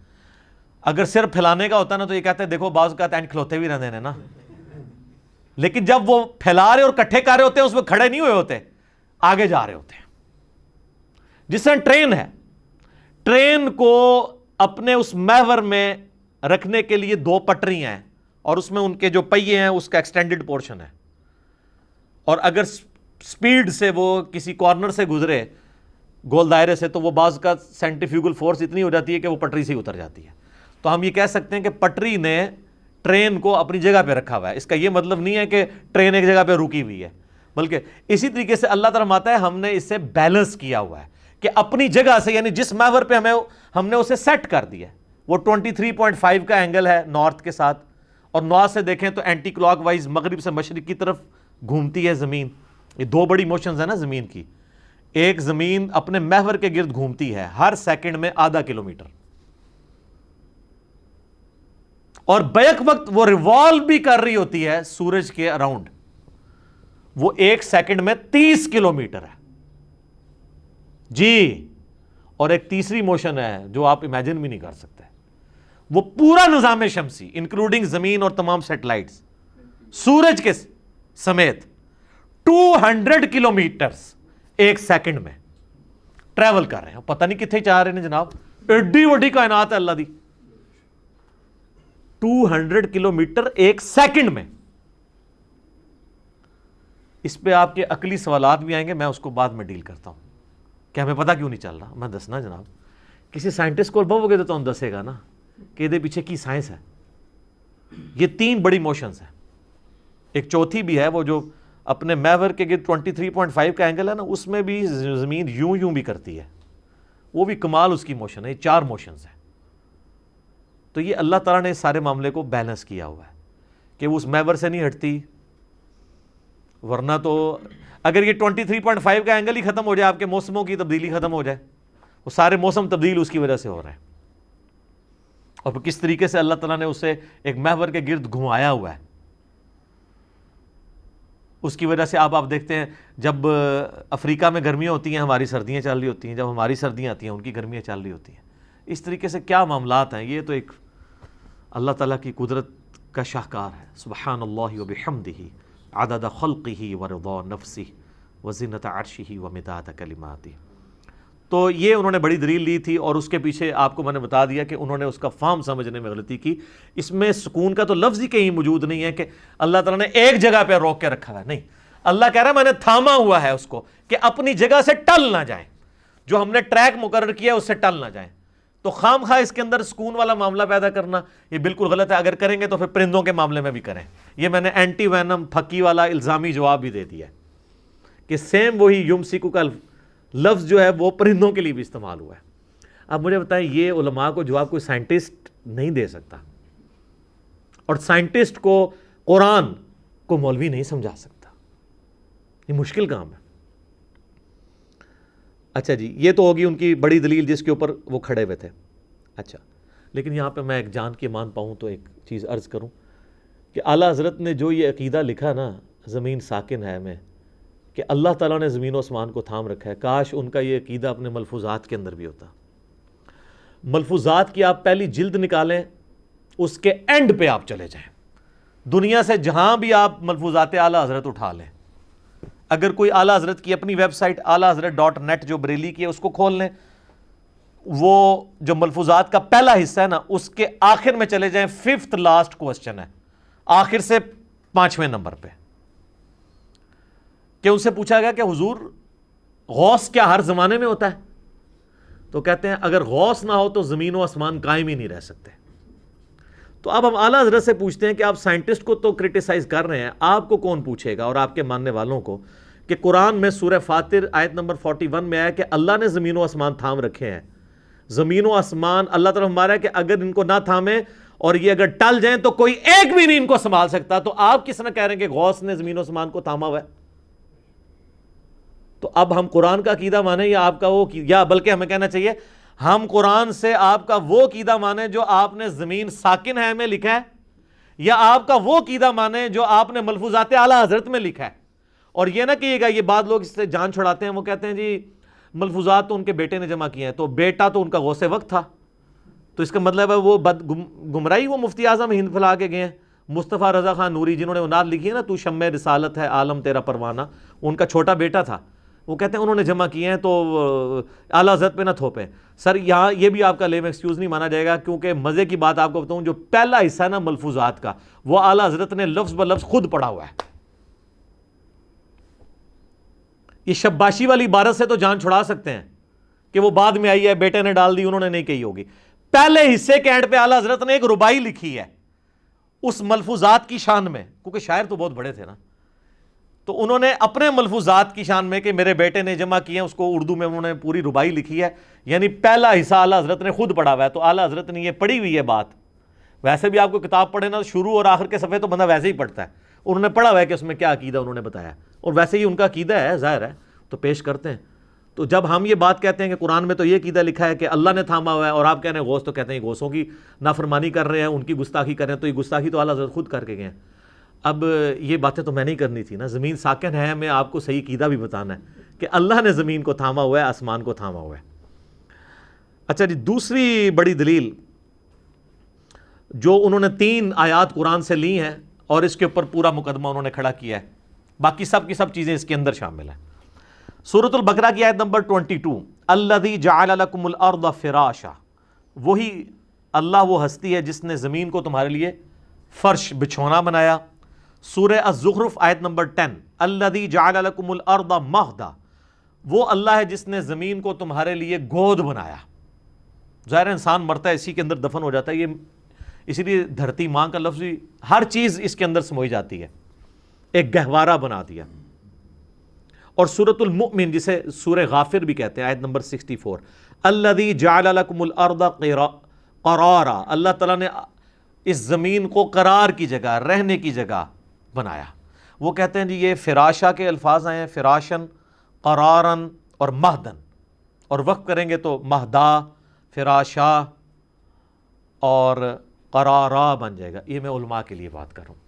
اگر صرف پھیلانے کا ہوتا نا تو یہ کہتے ہیں دیکھو بعض اوقات اینڈ کھلوتے بھی رہتے ہیں نا، لیکن جب وہ پھیلا رہے اور کٹھے کر رہے ہوتے ہیں اس میں کھڑے نہیں ہوئے ہوتے، آگے جا رہے ہوتے ہیں۔ جس طرح ٹرین ہے، ٹرین کو اپنے اس محور میں رکھنے کے لیے دو پٹریاں ہیں اور اس میں ان کے جو پہیے ہیں اس کا ایکسٹینڈڈ پورشن ہے، اور اگر سپیڈ سے وہ کسی کارنر سے گزرے گول دائرے سے تو وہ بعض کا سینٹریفیوگل فورس اتنی ہو جاتی ہے کہ وہ پٹری سے ہی اتر جاتی ہے۔ تو ہم یہ کہہ سکتے ہیں کہ پٹری نے ٹرین کو اپنی جگہ پہ رکھا ہوا ہے۔ اس کا یہ مطلب نہیں ہے کہ ٹرین ایک جگہ پہ رکی ہوئی ہے، بلکہ اسی طریقے سے اللہ تعالیٰ فرماتا ہے ہم نے اسے بیلنس کیا ہوا ہے کہ اپنی جگہ سے، یعنی جس محور پہ ہم نے اسے سیٹ کر دیا ہے، وہ 23.5 کا اینگل ہے نارتھ کے ساتھ، اور نارتھ سے دیکھیں تو اینٹی کلاک وائز مغرب سے مشرق کی طرف گھومتی ہے زمین۔ یہ دو بڑی موشنز ہیں نا زمین کی، ایک زمین اپنے محور کے گرد گھومتی ہے ہر سیکنڈ میں ½ کلومیٹر، اور بیک وقت وہ ریوالو بھی کر رہی ہوتی ہے سورج کے اراؤنڈ، وہ ایک سیکنڈ میں 30 کلومیٹر ہے جی۔ اور ایک تیسری موشن ہے جو آپ امیجن بھی نہیں کر سکتے، وہ پورا نظام شمسی انکلوڈنگ زمین اور تمام سیٹلائٹس سورج کے سمیت 200 کلومیٹرز ایک سیکنڈ میں ٹریول کر رہے ہیں۔ پتہ نہیں کتنے چاہ رہے ہیں جناب، ایڈی وڈی کائنات ہے اللہ دی، 200 کلومیٹر ایک سیکنڈ میں۔ اس پہ آپ کے عقلی سوالات بھی آئیں گے، میں اس کو بعد میں ڈیل کرتا ہوں کہ ہمیں پتہ کیوں نہیں چل رہا. میں دسنا جناب، کسی سائنٹسٹ کو بہو گے تو دسے گا نا کہ یہ پیچھے کی سائنس ہے. یہ 3 بڑی موشنز ہیں، ایک چوتھی بھی ہے وہ جو اپنے محور کے گرد 23.5 کا اینگل ہے نا، اس میں بھی زمین یوں بھی کرتی ہے، وہ بھی کمال اس کی موشن ہے. یہ 4 موشنز ہیں. تو یہ اللہ تعالیٰ نے اس سارے معاملے کو بیلنس کیا ہوا ہے کہ وہ اس محور سے نہیں ہٹتی، ورنہ تو اگر یہ 23.5 کا اینگل ہی ختم ہو جائے، آپ کے موسموں کی تبدیلی ختم ہو جائے، وہ سارے موسم تبدیل اس کی وجہ سے ہو رہے ہیں. اور پھر کس طریقے سے اللہ تعالیٰ نے اسے ایک محور کے گرد گھمایا ہوا ہے. اس کی وجہ سے آپ دیکھتے ہیں جب افریقہ میں گرمیاں ہوتی ہیں ہماری سردیاں چل رہی ہوتی ہیں، جب ہماری سردیاں آتی ہیں ان کی گرمیاں چل رہی ہوتی ہیں. اس طریقے سے کیا معاملات ہیں، یہ تو ایک اللہ تعالیٰ کی قدرت کا شاہکار ہے. سبحان اللہ وبحمدہ عدد خلقہ ورضا نفسہ وزنۃ عرشہ ومداد کلماتہ. تو یہ انہوں نے بڑی دلیل لی تھی، اور اس کے پیچھے آپ کو میں نے بتا دیا کہ انہوں نے اس کا فہم سمجھنے میں غلطی کی. اس میں سکون کا تو لفظ ہی کہیں موجود نہیں ہے کہ اللہ تعالیٰ نے ایک جگہ پہ روک کے رکھا ہے. نہیں، اللہ کہہ رہا ہے میں نے تھاما ہوا ہے اس کو کہ اپنی جگہ سے ٹل نہ جائیں، جو ہم نے ٹریک مقرر کیا اس سے ٹل نہ جائیں. تو خام خواہ اس کے اندر سکون والا معاملہ پیدا کرنا یہ بالکل غلط ہے. اگر کریں گے تو پھر پرندوں کے معاملے میں بھی کریں. یہ میں نے اینٹی وینم پھکی والا الزامی جواب بھی دے دیا کہ سیم وہی یمسکو کا لفظ جو ہے وہ پرندوں کے لیے بھی استعمال ہوا ہے. اب مجھے بتائیں، یہ علماء کو جواب کوئی سائنٹسٹ نہیں دے سکتا، اور سائنٹسٹ کو قرآن کو مولوی نہیں سمجھا سکتا. یہ مشکل کام ہے. اچھا جی، یہ تو ہوگی ان کی بڑی دلیل جس کے اوپر وہ کھڑے ہوئے تھے. اچھا، لیکن یہاں پہ میں ایک جان کے مان پاؤں تو ایک چیز عرض کروں کہ اعلیٰ حضرت نے جو یہ عقیدہ لکھا نا زمین ساکن ہے میں، کہ اللہ تعالیٰ نے زمین و آسمان کو تھام رکھا ہے، کاش ان کا یہ عقیدہ اپنے ملفوظات کے اندر بھی ہوتا. ملفوظات کی آپ پہلی جلد نکالیں، اس کے اینڈ پہ آپ چلے جائیں، دنیا سے جہاں بھی آپ ملفوظات اعلیٰ حضرت اٹھا لیں. اگر کوئی اعلیٰ حضرت کی اپنی ویب سائٹ اعلیٰ حضرت .net جو بریلی کی ہے اس کو کھول لیں، وہ جو ملفوظات کا پہلا حصہ ہے نا، اس کے آخر میں چلے جائیں. 5th لاسٹ کوسچن ہے، آخر سے 5ویں نمبر پہ، کہ ان سے پوچھا گیا کہ حضور غوث کیا ہر زمانے میں ہوتا ہے؟ تو کہتے ہیں اگر غوث نہ ہو تو زمین و آسمان قائم ہی نہیں رہ سکتے. تو اب ہم اعلیٰ حضرت سے پوچھتے ہیں کہ آپ سائنٹسٹ کو تو کرٹیسائز کر رہے ہیں، آپ کو کون پوچھے گا اور آپ کے ماننے والوں کو کہ قرآن میں سورہ فاطر آیت نمبر 41 میں آیا کہ اللہ نے زمین و آسمان تھام رکھے ہیں. زمین و آسمان اللہ تعالیٰ ہمارا ہے کہ اگر ان کو نہ تھامے اور یہ اگر ٹل جائیں تو کوئی ایک بھی نہیں ان کو سنبھال سکتا. تو آپ کس نے کہہ رہے ہیں کہ غوث نے زمین و آسمان کو تھاما ہوا ہے؟ تو اب ہم قرآن کا عقیدہ مانیں یا آپ کا وہ، یا بلکہ ہمیں کہنا چاہیے ہم قرآن سے آپ کا وہ عقیدہ مانیں جو آپ نے زمین ساکن ہے میں لکھا ہے، یا آپ کا وہ عقیدہ مانیں جو آپ نے ملفوظات اعلیٰ حضرت میں لکھا ہے. اور یہ نہ کہیے گا، یہ بعض لوگ اس سے جان چھڑاتے ہیں، وہ کہتے ہیں جی ملفوظات تو ان کے بیٹے نے جمع کیے ہیں، تو بیٹا تو ان کا غوث وقت تھا، تو اس کا مطلب ہے وہ گمراہی وہ مفتی اعظم ہند پھیلا کے گئے ہیں. مصطفیٰ رضا خان نوری جنہوں نے وہ نعت لکھی ہے نا، تو شمع رسالت ہے عالم تیرا پروانہ، ان کا چھوٹا بیٹا تھا. وہ کہتے ہیں انہوں نے جمع کیے ہیں تو اعلیٰ حضرت پہ نہ تھوپیں. سر یہاں یہ بھی آپ کا لیم ایکسکیوز نہیں مانا جائے گا، کیونکہ مزے کی بات آپ کو بتاؤں، جو پہلا حصہ ہے نا ملفوظات کا، وہ اعلیٰ حضرت نے لفظ بلفظ خود پڑھا ہوا ہے. یہ شباشی والی عبارت سے تو جان چھڑا سکتے ہیں کہ وہ بعد میں آئی ہے، بیٹے نے ڈال دی، انہوں نے نہیں کہی ہوگی. پہلے حصے کے اینڈ پہ اعلیٰ حضرت نے ایک ربائی لکھی ہے اس ملفوظات کی شان میں، کیونکہ شاعر تو بہت بڑے تھے نا، تو انہوں نے اپنے ملفوظات کی شان میں کہ میرے بیٹے نے جمع کیے ہیں، اس کو اردو میں انہوں نے پوری ربائی لکھی ہے. یعنی پہلا حصہ اعلیٰ حضرت نے خود پڑھا ہوا ہے. تو اعلیٰ حضرت نے یہ پڑھی ہوئی ہے بات. ویسے بھی آپ کو کتاب پڑھے نا، شروع اور آخر کے صفحے تو بندہ ویسے ہی پڑھتا ہے، انہوں نے پڑھا ہوا ہے کہ اس میں کیا عقیدہ انہوں نے بتایا، اور ویسے ہی ان کا عقیدہ ہے، ظاہر ہے، تو پیش کرتے ہیں. تو جب ہم یہ بات کہتے ہیں کہ قرآن میں تو یہ عقیدہ لکھا ہے کہ اللہ نے تھاما ہوا ہے، اور آپ کہہ رہے ہیں غوث، تو کہتے ہیں غوثوں کی نافرمانی کر رہے ہیں، ان کی گستاخی کر رہے ہیں. تو یہ گستاخی تو اعلیٰ حضرت خود کر کے گئے ہیں. اب یہ باتیں تو میں نہیں کرنی تھی نا، زمین ساکن ہے میں آپ کو صحیح عقیدہ بھی بتانا ہے کہ اللہ نے زمین کو تھاما ہوا ہے، آسمان کو تھاما ہوا ہے. اچھا جی، دوسری بڑی دلیل جو انہوں نے 3 آیات قرآن سے لی ہیں اور اس کے اوپر پورا مقدمہ انہوں نے کھڑا کیا ہے، باقی سب کی سب چیزیں اس کے اندر شامل ہیں. سورۃ البقرہ کی آیت نمبر 22، الذی جعل لکم الارض فراشا، وہی اللہ وہ ہستی ہے جس نے زمین کو تمہارے لیے فرش بچھونا بنایا. سورہ الزخرف آیت نمبر 10، الذی جعل لکم الارض مہدا، وہ اللہ ہے جس نے زمین کو تمہارے لیے گود بنایا. ظاہر انسان مرتا ہے اسی کے اندر دفن ہو جاتا ہے، یہ اسی لیے دھرتی ماں کا لفظ بھی ہر چیز اس کے اندر سموئی جاتی ہے، ایک گہوارہ بنا دیا. اور سورۃ المؤمن جسے سورہ غافر بھی کہتے ہیں، آیت نمبر 64، الذی جعل لکم الارض قرارا، اللہ تعالیٰ نے اس زمین کو قرار کی جگہ، رہنے کی جگہ بنایا. وہ کہتے ہیں جی یہ فراشا کے الفاظ آئے ہیں، فراشن، قرارن اور مہدن، اور وقف کریں گے تو مہدا، فراشا اور قرارا بن جائے گا. یہ میں علماء کے لیے بات کر رہا ہوں.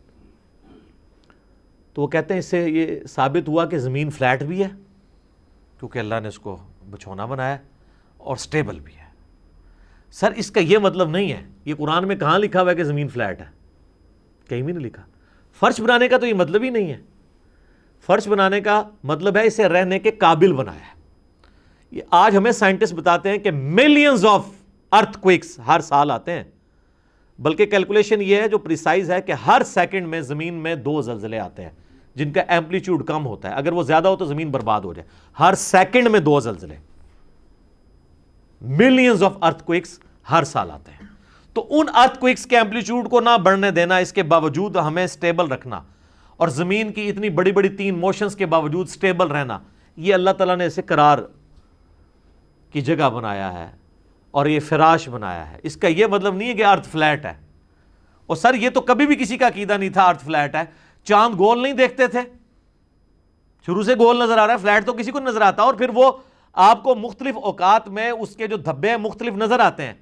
تو وہ کہتے ہیں اس سے یہ ثابت ہوا کہ زمین فلیٹ بھی ہے کیونکہ اللہ نے اس کو بچھونا بنایا اور سٹیبل بھی ہے. سر اس کا یہ مطلب نہیں ہے، یہ قرآن میں کہاں لکھا ہوا ہے کہ زمین فلیٹ ہے؟ کہیں بھی نہیں لکھا. فرش بنانے کا تو یہ مطلب ہی نہیں ہے. فرش بنانے کا مطلب ہے اسے رہنے کے قابل بنایا ہے. یہ آج ہمیں سائنٹسٹ بتاتے ہیں کہ ملینز آف ارتھ کوئکس ہر سال آتے ہیں، بلکہ کیلکولیشن یہ ہے جو پریسائز ہے کہ ہر سیکنڈ میں زمین میں 2 زلزلے آتے ہیں جن کا ایمپلیٹیوڈ کم ہوتا ہے، اگر وہ زیادہ ہو تو زمین برباد ہو جائے. ہر سیکنڈ میں 2 زلزلے، ملینز آف ارتھ کوئکس ہر سال آتے ہیں. تو ان ارتھ کوئکس کے ایمپلیٹیوڈ کو نہ بڑھنے دینا، اس کے باوجود ہمیں سٹیبل رکھنا، اور زمین کی اتنی بڑی بڑی 3 موشنز کے باوجود سٹیبل رہنا، یہ اللہ تعالیٰ نے اسے قرار کی جگہ بنایا ہے اور یہ فراش بنایا ہے. اس کا یہ مطلب نہیں ہے کہ ارتھ فلیٹ ہے. اور سر یہ تو کبھی بھی کسی کا عقیدہ نہیں تھا ارتھ فلیٹ ہے. چاند گول نہیں دیکھتے تھے، شروع سے گول نظر آ رہا ہے، فلیٹ تو کسی کو نظر آتا. اور پھر وہ آپ کو مختلف اوقات میں اس کے جو دھبے ہیں مختلف نظر آتے ہیں.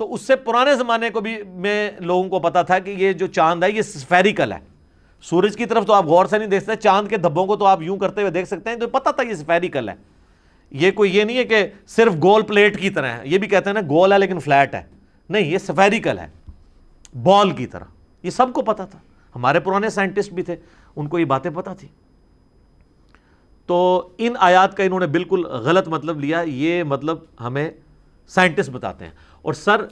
تو اس سے پرانے زمانے کو بھی میں لوگوں کو پتا تھا کہ یہ جو چاند ہے یہ سفیریکل ہے. سورج کی طرف تو آپ غور سے نہیں دیکھ سکتے، چاند کے دھبوں کو تو آپ یوں کرتے ہوئے دیکھ سکتے ہیں، تو پتا تھا یہ سفیریکل ہے. یہ کوئی یہ نہیں ہے کہ صرف گول پلیٹ کی طرح ہے. یہ بھی کہتے ہیں نا گول ہے لیکن فلیٹ ہے، نہیں، یہ سفیریکل ہے، بال کی طرح. یہ سب کو پتا تھا. ہمارے پرانے سائنٹسٹ بھی تھے، ان کو یہ باتیں پتا تھی. تو ان آیات کا انہوں نے بالکل غلط مطلب لیا. یہ مطلب ہمیں سائنٹسٹ بتاتے ہیں. اور سر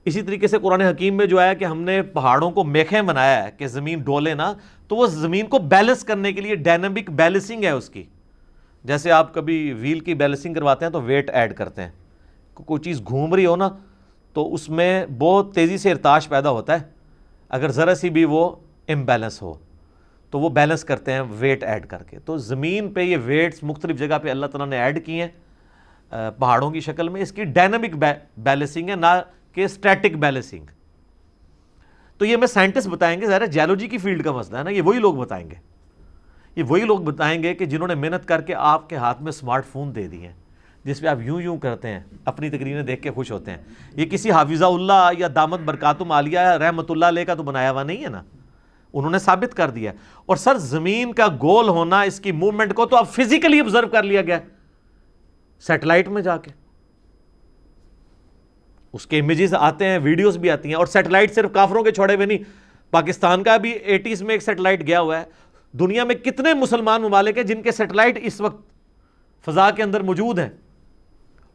اسی طریقے سے قرآن حکیم میں جو آیا کہ ہم نے پہاڑوں کو میخیں بنایا ہے کہ زمین ڈولے نہ، تو وہ زمین کو بیلنس کرنے کے لیے ڈائنامک بیلنسنگ ہے اس کی. جیسے آپ کبھی ویل کی بیلنسنگ کرواتے ہیں تو ویٹ ایڈ کرتے ہیں، کوئی چیز گھوم رہی ہو نا تو اس میں بہت تیزی سے ارتعاش پیدا ہوتا ہے، اگر ذرا سی بھی وہ امبیلنس ہو تو وہ بیلنس کرتے ہیں ویٹ ایڈ کر کے. تو زمین پہ یہ ویٹس مختلف جگہ پہ اللہ تعالیٰ نے ایڈ کی ہیں پہاڑوں کی شکل میں. اس کی ڈائنامک بیلنسنگ ہے، نہ کہ اسٹیٹک بیلنسنگ. تو یہ میں سائنٹسٹ بتائیں گے، ظاہر جیولوجی کی فیلڈ کا مسئلہ ہے نا، یہ وہی لوگ بتائیں گے. یہ وہی لوگ بتائیں گے کہ جنہوں نے محنت کر کے آپ کے ہاتھ میں سمارٹ فون دے دی ہیں جس پہ آپ یوں یوں کرتے ہیں، اپنی تقریریں دیکھ کے خوش ہوتے ہیں. یہ کسی حافظہ اللہ یا دامت برکاتم عالیہ رحمۃ اللہ علیہ کا تو بنایا ہوا نہیں ہے نا، انہوں نے ثابت کر دیا. اور سر زمین کا گول ہونا، اس کی موومنٹ کو تو اب فزیکلی آبزرو کر لیا گیا سیٹلائٹ میں جا کے. اس کے امیجز آتے ہیں، ویڈیوز بھی آتی ہیں. اور سیٹلائٹ صرف کافروں کے چھوڑے ہوئے نہیں، پاکستان کا بھی 80s میں ایک سیٹلائٹ گیا ہوا ہے. دنیا میں کتنے مسلمان ممالک ہیں جن کے سیٹلائٹ اس وقت فضا کے اندر موجود ہیں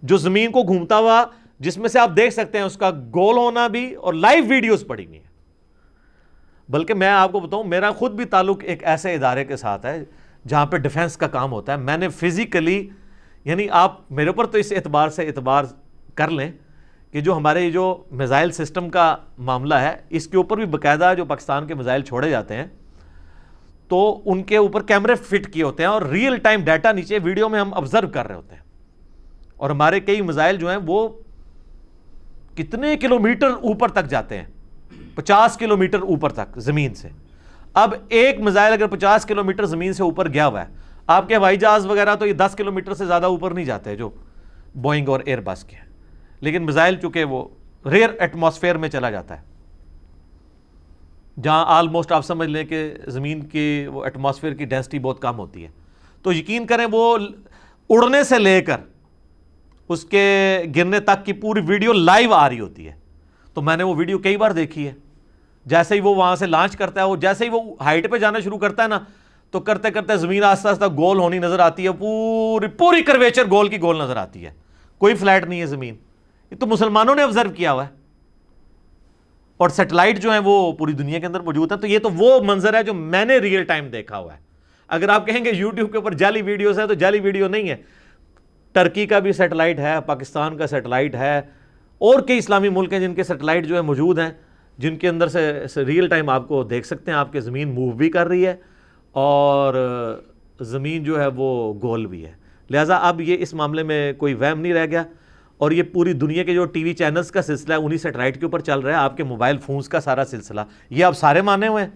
جو زمین کو گھومتا ہوا، جس میں سے آپ دیکھ سکتے ہیں اس کا گول ہونا بھی، اور لائیو ویڈیوز پڑی ہوئی ہیں. بلکہ میں آپ کو بتاؤں، میرا خود بھی تعلق ایک ایسے ادارے کے ساتھ ہے جہاں پہ ڈیفنس کا کام ہوتا ہے. میں نے فزیکلی، یعنی آپ میرے اوپر تو اس اعتبار سے اعتبار کر لیں کہ جو ہمارے جو میزائل سسٹم کا معاملہ ہے، اس کے اوپر بھی باقاعدہ جو پاکستان کے میزائل چھوڑے جاتے ہیں تو ان کے اوپر کیمرے فٹ کیے ہوتے ہیں اور ریئل ٹائم ڈیٹا نیچے ویڈیو میں ہم آبزرو کر رہے ہوتے ہیں. اور ہمارے کئی میزائل جو ہیں وہ کتنے کلومیٹر اوپر تک جاتے ہیں، 50 کلومیٹر اوپر تک زمین سے. اب ایک میزائل اگر 50 کلومیٹر زمین سے اوپر گیا ہوا ہے، آپ کے ہوائی جہاز وغیرہ تو یہ 10 کلومیٹر سے زیادہ اوپر نہیں جاتے جو بوئنگ اور ایئر بس کے ہیں، لیکن میزائل چونکہ وہ ریئر ایٹماسفیئر میں چلا جاتا ہے جہاں آلموسٹ آپ سمجھ لیں کہ زمین کی وہ ایٹماسفیئر کی ڈینسٹی بہت کم ہوتی ہے. تو یقین کریں وہ اڑنے سے لے کر اس کے گرنے تک کی پوری ویڈیو لائیو آ رہی ہوتی ہے. تو میں نے وہ ویڈیو کئی بار دیکھی ہے. جیسے ہی وہ وہاں سے لانچ کرتا ہے، وہ جیسے ہی وہ ہائٹ پہ جانا شروع کرتا ہے نا، تو کرتے کرتے زمین آہستہ آہستہ گول ہونی نظر آتی ہے، پوری کرویچر گول کی گول نظر آتی ہے، کوئی فلیٹ نہیں ہے زمین. یہ تو مسلمانوں نے آبزرو کیا ہوا ہے، اور سیٹلائٹ جو ہیں وہ پوری دنیا کے اندر موجود ہیں. تو یہ تو وہ منظر ہے جو میں نے ریئل ٹائم دیکھا ہوا ہے. اگر آپ کہیں گے یوٹیوب کے اوپر جعلی ویڈیوز ہیں تو جعلی ویڈیو نہیں ہے. ٹرکی کا بھی سیٹلائٹ ہے, پاکستان کا سیٹلائٹ ہے, اور کئی اسلامی ملک ہیں جن کے سیٹلائٹ جو ہے موجود ہیں, جن کے اندر سے ریئل ٹائم آپ کو دیکھ سکتے ہیں آپ کے زمین موو بھی کر رہی ہے اور زمین جو ہے وہ گول بھی ہے. لہٰذا اب یہ اس معاملے میں کوئی وہم نہیں رہ گیا, اور یہ پوری دنیا کے جو ٹی وی چینلز کا سلسلہ ہے انہی سیٹلائٹ کے اوپر چل رہا ہے. آپ کے موبائل فونز کا سارا سلسلہ یہ آپ سارے مانے ہوئے ہیں.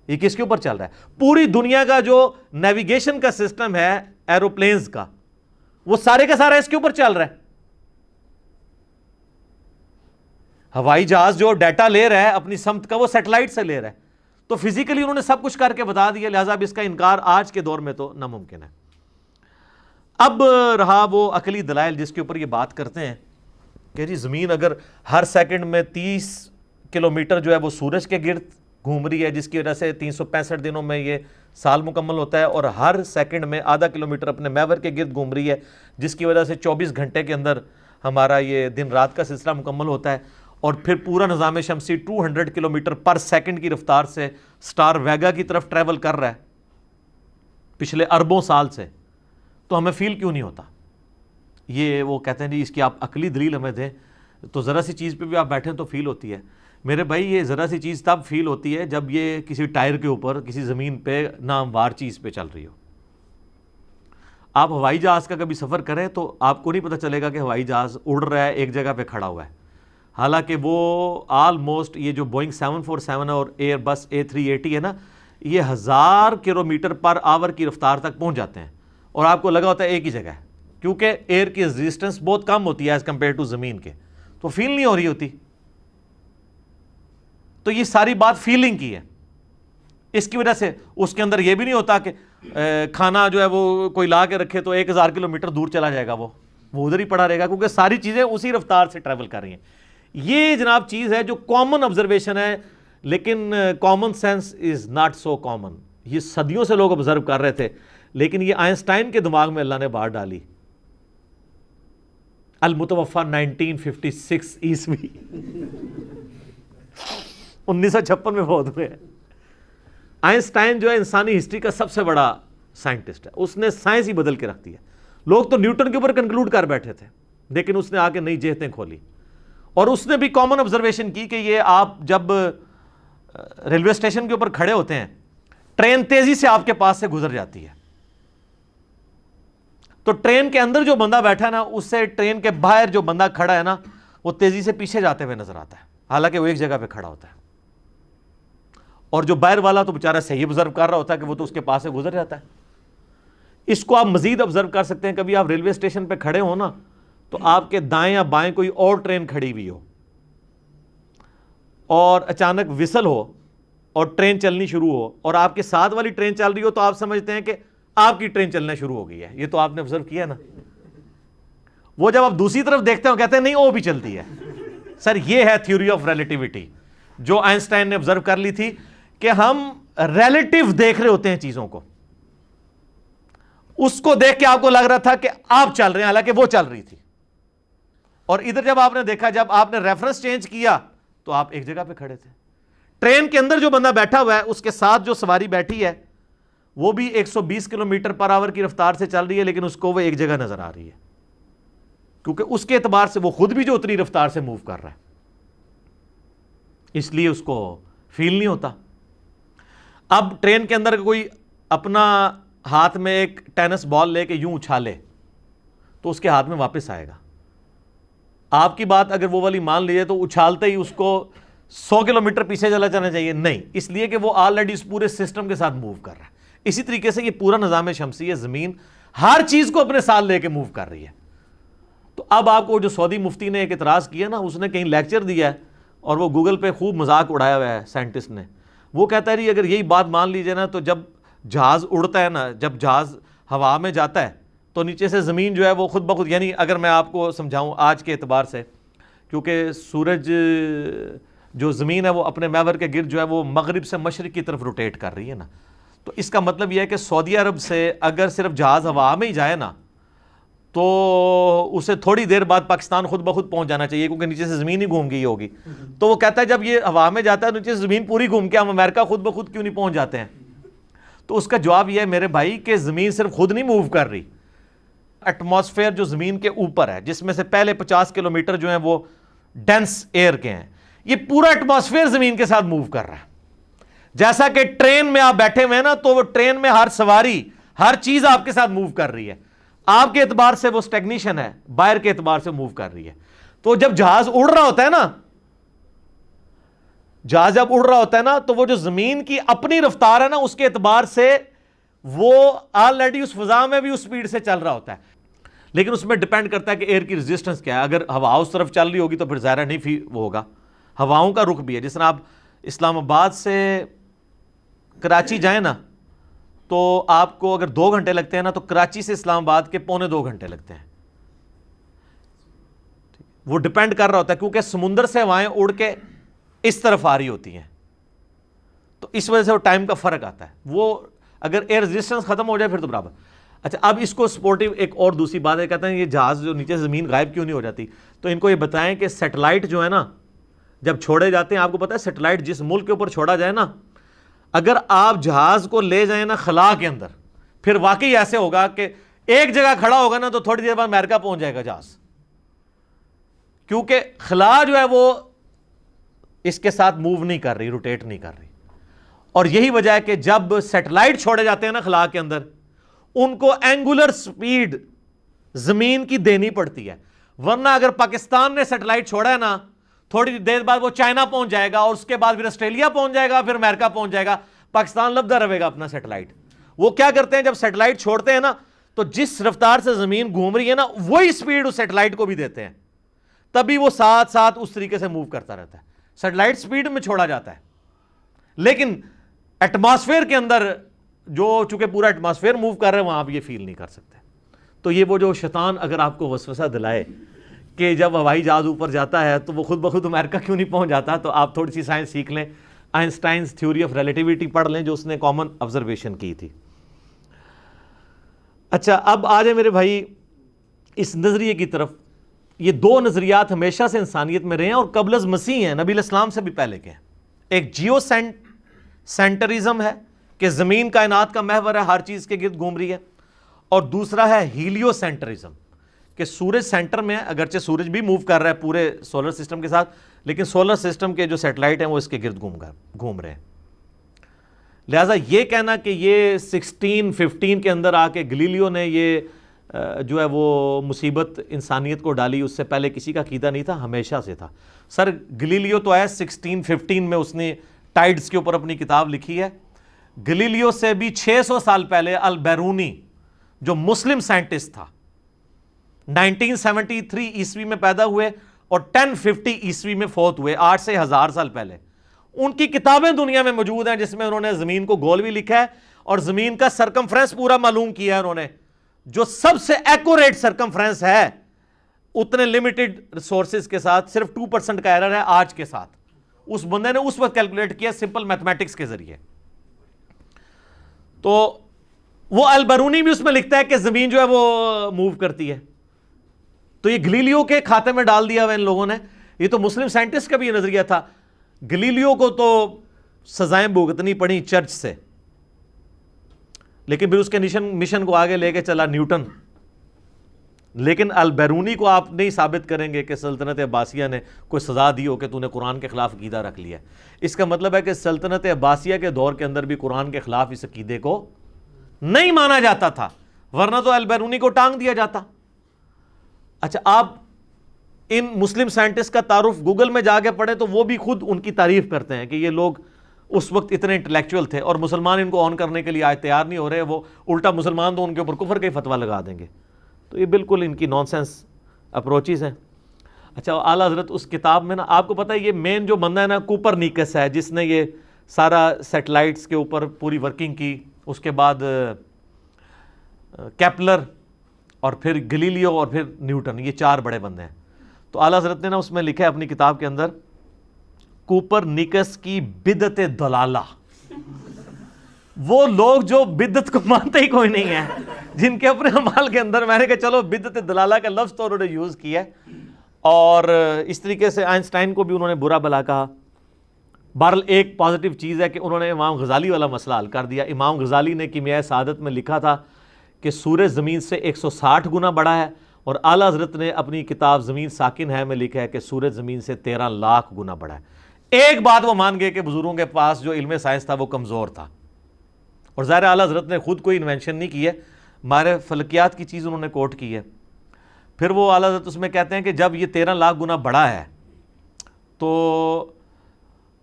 یہ کس کے اوپر چل رہا ہے؟ پوری دنیا کا جو نیویگیشن کا سسٹم ہے ایروپلینز کا, وہ سارے کا سارا اس کے اوپر چل رہا ہے. ہوائی جہاز جو ڈیٹا لے رہا ہے اپنی سمت کا وہ سیٹلائٹ سے لے رہا ہے. تو فزیکلی انہوں نے سب کچھ کر کے بتا دیا, لہٰذا اب اس کا انکار آج کے دور میں تو ناممکن ہے. اب رہا وہ عقلی دلائل جس کے اوپر یہ بات کرتے ہیں کہ جی زمین اگر ہر سیکنڈ میں 30 کلومیٹر جو ہے وہ سورج کے گرد گھوم رہی ہے, جس کی وجہ سے 365 دنوں میں یہ سال مکمل ہوتا ہے, اور ہر سیکنڈ میں آدھا کلومیٹر اپنے محور کے گرد گھوم رہی ہے, جس کی وجہ سے 24 گھنٹے کے اندر ہمارا یہ دن رات کا سلسلہ مکمل ہوتا ہے, اور پھر پورا نظام شمسی 200 کلومیٹر پر سیکنڈ کی رفتار سے سٹار ویگا کی طرف ٹریول کر رہا ہے پچھلے اربوں سال سے, تو ہمیں فیل کیوں نہیں ہوتا؟ یہ وہ کہتے ہیں جی اس کی آپ عقلی دلیل ہمیں دیں. تو ذرا سی چیز پہ بھی آپ بیٹھیں تو فیل ہوتی ہے. میرے بھائی یہ ذرا سی چیز تب فیل ہوتی ہے جب یہ کسی ٹائر کے اوپر کسی زمین پہ ناموار چیز پہ چل رہی ہو. آپ ہوائی جہاز کا کبھی سفر کریں تو آپ کو نہیں پتہ چلے گا کہ ہوائی جہاز اڑ رہا ہے ایک جگہ پہ کھڑا ہوا ہے, حالانکہ وہ آلموسٹ یہ جو بوئنگ 747 اور ایئر بس A380 ہے نا, یہ 1000 کلومیٹر پر آور کی رفتار تک پہنچ جاتے ہیں, اور آپ کو لگا ہوتا ہے ایک ہی جگہ ہے, کیونکہ ایئر کی ریزسٹنس بہت کم ہوتی ہے ایز کمپیئر ٹو زمین کے, تو فیل نہیں ہو رہی ہوتی. تو یہ ساری بات فیلنگ کی ہے. اس کی وجہ سے اس کے اندر یہ بھی نہیں ہوتا کہ کھانا جو ہے وہ کوئی لا کے رکھے تو 1000 کلومیٹر دور چلا جائے گا, وہ ادھر ہی پڑا رہے گا, کیونکہ ساری چیزیں اسی رفتار سے ٹریول کر رہی ہیں. یہ جناب چیز ہے جو کامن آبزرویشن ہے, لیکن common sense is not so common. یہ صدیوں سے لوگ آبزرو کر رہے تھے, لیکن یہ آئنسٹائن کے دماغ میں اللہ نے بات ڈالی. المتوفا 1956 عیسوی 1956 میں فوت ہوئے ہیں. آئنسٹائن جو ہے انسانی ہسٹری کا سب سے بڑا سائنٹسٹ ہے, اس نے سائنس ہی بدل کے رکھ دی ہے. لوگ تو نیوٹن کے اوپر کنکلوڈ کر بیٹھے تھے, لیکن اس نے آ کے نئی جہتیں کھولی, اور اس نے بھی کامن آبزرویشن کی کہ یہ آپ جب ریلوے اسٹیشن کے اوپر کھڑے ہوتے ہیں, ٹرین تیزی سے آپ کے پاس سے گزر جاتی ہے, تو ٹرین کے اندر جو بندہ بیٹھا ہے نا, اس سے ٹرین کے باہر جو بندہ کھڑا ہے نا, وہ تیزی سے پیچھے جاتے ہوئے نظر آتا ہے, حالانکہ وہ ایک جگہ پہ کھڑا ہوتا ہے. اور جو باہر والا تو بیچارہ صحیح آبزرو کر رہا ہوتا ہے کہ وہ تو اس کے پاس سے گزر جاتا ہے. اس کو آپ مزید آبزرو کر سکتے ہیں. کبھی آپ ریلوے اسٹیشن پہ کھڑے ہو نا, تو آپ کے دائیں یا بائیں کوئی اور ٹرین کھڑی ہوئی ہو, اور اچانک وسل ہو اور ٹرین چلنی شروع ہو, اور آپ کے ساتھ والی ٹرین چل رہی ہو, تو آپ سمجھتے ہیں کہ آپ کی ٹرین چلنا شروع ہو گئی ہے. یہ تو آپ نے آبزرو کیا نا. وہ جب آپ دوسری طرف دیکھتے ہیں کہتے ہیں نہیں وہ بھی چلتی ہے. سر یہ ہے تھیوری آف ریلیٹیوٹی جو آئنسٹائن نے آبزرو کر لی تھی, کہ ہم ریلیٹیو دیکھ رہے ہوتے ہیں چیزوں کو. اس کو دیکھ کے آپ کو لگ رہا تھا کہ آپ چل رہے ہیں, حالانکہ وہ چل رہی تھی. اور ادھر جب آپ نے دیکھا, جب آپ نے ریفرنس چینج کیا, تو آپ ایک جگہ پہ کھڑے تھے. ٹرین کے اندر جو بندہ بیٹھا ہوا ہے, اس کے ساتھ جو سواری بیٹھی ہے, وہ بھی 120 کلومیٹر پر آور کی رفتار سے چل رہی ہے, لیکن اس کو وہ ایک جگہ نظر آ رہی ہے, کیونکہ اس کے اعتبار سے وہ خود بھی جو اتنی رفتار سے موو کر رہا ہے, اس لیے اس کو فیل نہیں ہوتا. اب ٹرین کے اندر کوئی اپنا ہاتھ میں ایک ٹینس بال لے کے یوں اچھالے, تو اس کے ہاتھ میں واپس آئے گا. آپ کی بات اگر وہ والی مان لیجیے تو اچھالتے ہی اس کو 100 کلومیٹر پیچھے چلا جانا چاہیے, نہیں, اس لیے کہ وہ آلریڈی اس پورے سسٹم کے ساتھ موو کر رہا ہے. اسی طریقے سے یہ پورا نظام شمسی ہے, زمین ہر چیز کو اپنے ساتھ لے کے موو کر رہی ہے. تو اب آپ کو جو سعودی مفتی نے ایک اعتراض کیا نا, اس نے کہیں لیکچر دیا ہے, اور وہ گوگل پہ خوب مذاق اڑایا ہوا ہے سائنٹسٹ نے. وہ کہتا ہے اگر یہی بات مان لیجیے نا, تو جب جہاز اڑتا ہے نا, جب جہاز ہوا میں جاتا ہے, تو نیچے سے زمین جو ہے وہ خود بخود, یعنی اگر میں آپ کو سمجھاؤں آج کے اعتبار سے, کیونکہ سورج جو زمین ہے وہ اپنے محور کے گرد جو ہے وہ مغرب سے مشرق کی طرف روٹیٹ کر رہی ہے نا, تو اس کا مطلب یہ ہے کہ سعودی عرب سے اگر صرف جہاز ہوا میں ہی جائے نا, تو اسے تھوڑی دیر بعد پاکستان خود بخود پہنچ جانا چاہیے, کیونکہ نیچے سے زمین ہی گھوم گئی ہوگی. تو وہ کہتا ہے جب یہ ہوا میں جاتا ہے نیچے سے زمین پوری گھوم کے ہم امریکہ خود بخود کیوں نہیں پہنچ جاتے ہیں؟ تو اس کا جواب یہ ہے میرے بھائی کہ زمین صرف خود نہیں موو کر رہی، ایٹماسفیئر جو زمین کے اوپر ہے، جس میں سے پہلے 50 کلومیٹر جو ہیں وہ ڈینس ایئر کے ہیں، یہ پورا ایٹماسفیئر زمین کے ساتھ موو کر رہا ہے. جیسا کہ ٹرین میں آپ بیٹھے ہوئے ہیں نا، تو وہ ٹرین میں ہر سواری، ہر چیز آپ کے ساتھ موو کر رہی ہے. آپ کے اعتبار سے وہ اسٹیگنیشن ہے، باہر کے اعتبار سے موو کر رہی ہے. تو جب جہاز اڑ رہا ہوتا ہے نا، جہاز جب اڑ رہا ہوتا ہے نا، تو وہ جو زمین کی اپنی رفتار ہے نا، اس کے اعتبار سے وہ آلریڈی اس فضا میں بھی اس سپیڈ سے چل رہا ہوتا ہے. لیکن اس میں ڈیپینڈ کرتا ہے کہ ایئر کی ریزسٹنس کیا ہے. اگر ہوا اس طرف چل رہی ہوگی تو پھر ظاہر نہیں وہ ہوگا. ہواؤں کا رخ بھی ہے. جس طرح آپ اسلام آباد سے کراچی جائیں نا، تو آپ کو اگر 2 گھنٹے لگتے ہیں نا، تو کراچی سے اسلام آباد کے 1.25 گھنٹے لگتے ہیں. وہ ڈیپینڈ کر رہا ہوتا ہے کیونکہ سمندر سے ہوائیں اڑ کے اس طرف آ رہی ہوتی ہیں، تو اس وجہ سے وہ ٹائم کا فرق آتا ہے. وہ اگر ایئر ریزسٹنس ختم ہو جائے پھر تو برابر. اچھا، اب اس کو سپورٹیو ایک اور دوسری بات ہے، کہتے ہیں یہ جہاز جو نیچے سے زمین غائب کیوں نہیں ہو جاتی؟ تو ان کو یہ بتائیں کہ سیٹلائٹ جو ہے نا، جب چھوڑے جاتے ہیں، آپ کو پتا ہے سیٹلائٹ جس ملک کے اوپر چھوڑا جائے نا، اگر آپ جہاز کو لے جائیں نا خلا کے اندر، پھر واقعی ایسے ہوگا کہ ایک جگہ کھڑا ہوگا نا تو تھوڑی دیر بعد امریکہ پہنچ جائے گا جہاز، کیونکہ خلا جو ہے وہ اس کے ساتھ موو نہیں کر رہی، روٹیٹ نہیں کر رہی. اور یہی وجہ ہے کہ جب سیٹلائٹ چھوڑے جاتے ہیں نا خلا کے اندر، ان کو اینگولر سپیڈ زمین کی دینی پڑتی ہے. ورنہ اگر پاکستان نے سیٹلائٹ چھوڑا ہے نا، تھوڑی دیر بعد وہ چائنا پہنچ جائے گا، اور اس کے بعد پھر آسٹریلیا پہنچ جائے گا، پھر امریکہ پہنچ جائے گا. پاکستان لبدا رہے گا اپنا سیٹلائٹ. وہ کیا کرتے ہیں جب سیٹلائٹ چھوڑتے ہیں نا، تو جس رفتار سے زمین گھوم رہی ہے نا، وہی سپیڈ اس سیٹلائٹ کو بھی دیتے ہیں، تبھی وہ ساتھ ساتھ اس طریقے سے موو کرتا رہتا ہے. سیٹلائٹ سپیڈ میں چھوڑا جاتا ہے، لیکن ایٹماسفیئر کے اندر جو چونکہ پورا ایٹماسفیئر موو کر رہے ہیں، وہاں آپ یہ فیل نہیں کر سکتے. تو یہ وہ جو شیطان اگر آپ کو وسوسہ دلائے کہ جب ہوائی جہاز اوپر جاتا ہے تو وہ خود بخود امریکہ کیوں نہیں پہنچ جاتا، تو آپ تھوڑی سی سائنس سیکھ لیں، آئنسٹائنز تھیوری آف ریلیٹیوٹی پڑھ لیں جو اس نے کامن آبزرویشن کی تھی. اچھا، اب آ جائیں میرے بھائی اس نظریے کی طرف. یہ 2 نظریات ہمیشہ سے انسانیت میں رہے ہیں اور قبل از مسیح ہیں، نبی علیہ السلام سے بھی پہلے کے ہیں. ایک جیو سینٹرزم ہے کہ زمین کائنات کا محور ہے، ہر چیز کے گرد گھوم رہی ہے. اور دوسرا ہے ہیلیو سینٹرزم کہ سورج سینٹر میں ہے، اگرچہ سورج بھی موو کر رہا ہے پورے سولر سسٹم کے ساتھ، لیکن سولر سسٹم کے جو سیٹلائٹ ہیں وہ اس کے گرد گھوم رہے ہیں. لہٰذا یہ کہنا کہ یہ 1615 کے اندر آ کے گلیلیو نے یہ جو ہے وہ مصیبت انسانیت کو ڈالی، اس سے پہلے کسی کا عقیدہ نہیں تھا، ہمیشہ سے تھا. سر گلیلیو تو ہے 1615 میں اس نے ٹائڈز کے اوپر اپنی کتاب لکھی ہے. گلیلیو سے بھی 600 سال پہلے البیرونی جو مسلم سائنٹسٹ تھا، 1973 عیسوی میں پیدا ہوئے اور 1050 عیسوی میں فوت ہوئے، 8 سے 1000 سال پہلے. ان کی کتابیں دنیا میں موجود ہیں جس میں انہوں نے زمین کو گول بھی لکھا ہے اور زمین کا سرکمفرنس پورا معلوم کیا ہے انہوں نے، جو سب سے ایکوریٹ سرکمفرنس ہے اتنے لمیٹڈ ریسورسز کے ساتھ. صرف 2% کا ایرر ہے آج کے ساتھ. اس بندے نے اس وقت کیلکولیٹ کیا سمپل میتھمیٹکس کے ذریعے. تو وہ البرونی بھی اس میں لکھتا ہے کہ زمین جو ہے وہ موو کرتی ہے. تو یہ گلیلیو کے کھاتے میں ڈال دیا ہوا ان لوگوں نے. یہ تو مسلم سائنٹسٹ کا بھی یہ نظریہ تھا. گلیلیو کو تو سزائیں بھگتنی پڑی چرچ سے، لیکن پھر اس کے مشن کو آگے لے کے چلا نیوٹن. لیکن البیرونی کو آپ نہیں ثابت کریں گے کہ سلطنت عباسیہ نے کوئی سزا دی ہو کہ تو نے قرآن کے خلاف عقیدہ رکھ لیا. اس کا مطلب ہے کہ سلطنت عباسیہ کے دور کے اندر بھی قرآن کے خلاف اس عقیدے کو نہیں مانا جاتا تھا، ورنہ تو البیرونی کو ٹانگ دیا جاتا. اچھا، آپ ان مسلم سائنٹسٹ کا تعارف گوگل میں جا کے پڑھیں تو وہ بھی خود ان کی تعریف کرتے ہیں کہ یہ لوگ اس وقت اتنے انٹلیکچوئل تھے اور مسلمان ان کو آن کرنے کے لیے آج تیار نہیں ہو رہے. وہ الٹا مسلمان تو ان کے اوپر کفر کا ہی فتویٰ لگا دیں گے. تو یہ بالکل ان کی نان سینس اپروچز ہیں. اچھا، اعلیٰ حضرت اس کتاب میں نا، آپ کو پتہ ہے یہ مین جو بندہ ہے نا کوپرنیکس ہے، جس نے یہ سارا سیٹلائٹس کے اوپر پوری ورکنگ کی. اس کے بعد کیپلر اور پھر گلیلیو اور پھر نیوٹن، یہ 4 بڑے بندے ہیں. تو اعلیٰ حضرت نے نا اس میں لکھا ہے اپنی کتاب کے اندر، کوپرنیکس کی بدعت ضلالہ. وہ لوگ جو بدعت کو مانتے ہی کوئی نہیں ہے، جن کے اپنے اعمال کے اندر میں نے کہا چلو بدعت ضلالہ کا لفظ تو انہوں نے یوز کیا ہے. اور اس طریقے سے آئنسٹائن کو بھی انہوں نے برا بھلا کہا. بہرحال ایک پازیٹیو چیز ہے کہ انہوں نے امام غزالی والا مسئلہ حل کر دیا. امام غزالی نے کیمیائے سعادت میں لکھا تھا کہ سورج زمین سے 160 گنا بڑا ہے, اور اعلیٰ حضرت نے اپنی کتاب زمین ساکن ہے میں لکھا ہے کہ سورج زمین سے 13 لاکھ گنا بڑا ہے. ایک بات وہ مان گئے کہ بزرگوں کے پاس جو علم سائنس تھا وہ کمزور تھا, اور ظاہر اعلیٰ حضرت نے خود کوئی انوینشن نہیں کی ہے, ہمارے فلکیات کی چیز انہوں نے کوٹ کی ہے. پھر وہ اعلیٰ حضرت اس میں کہتے ہیں کہ جب یہ 13 لاکھ گنا بڑا ہے تو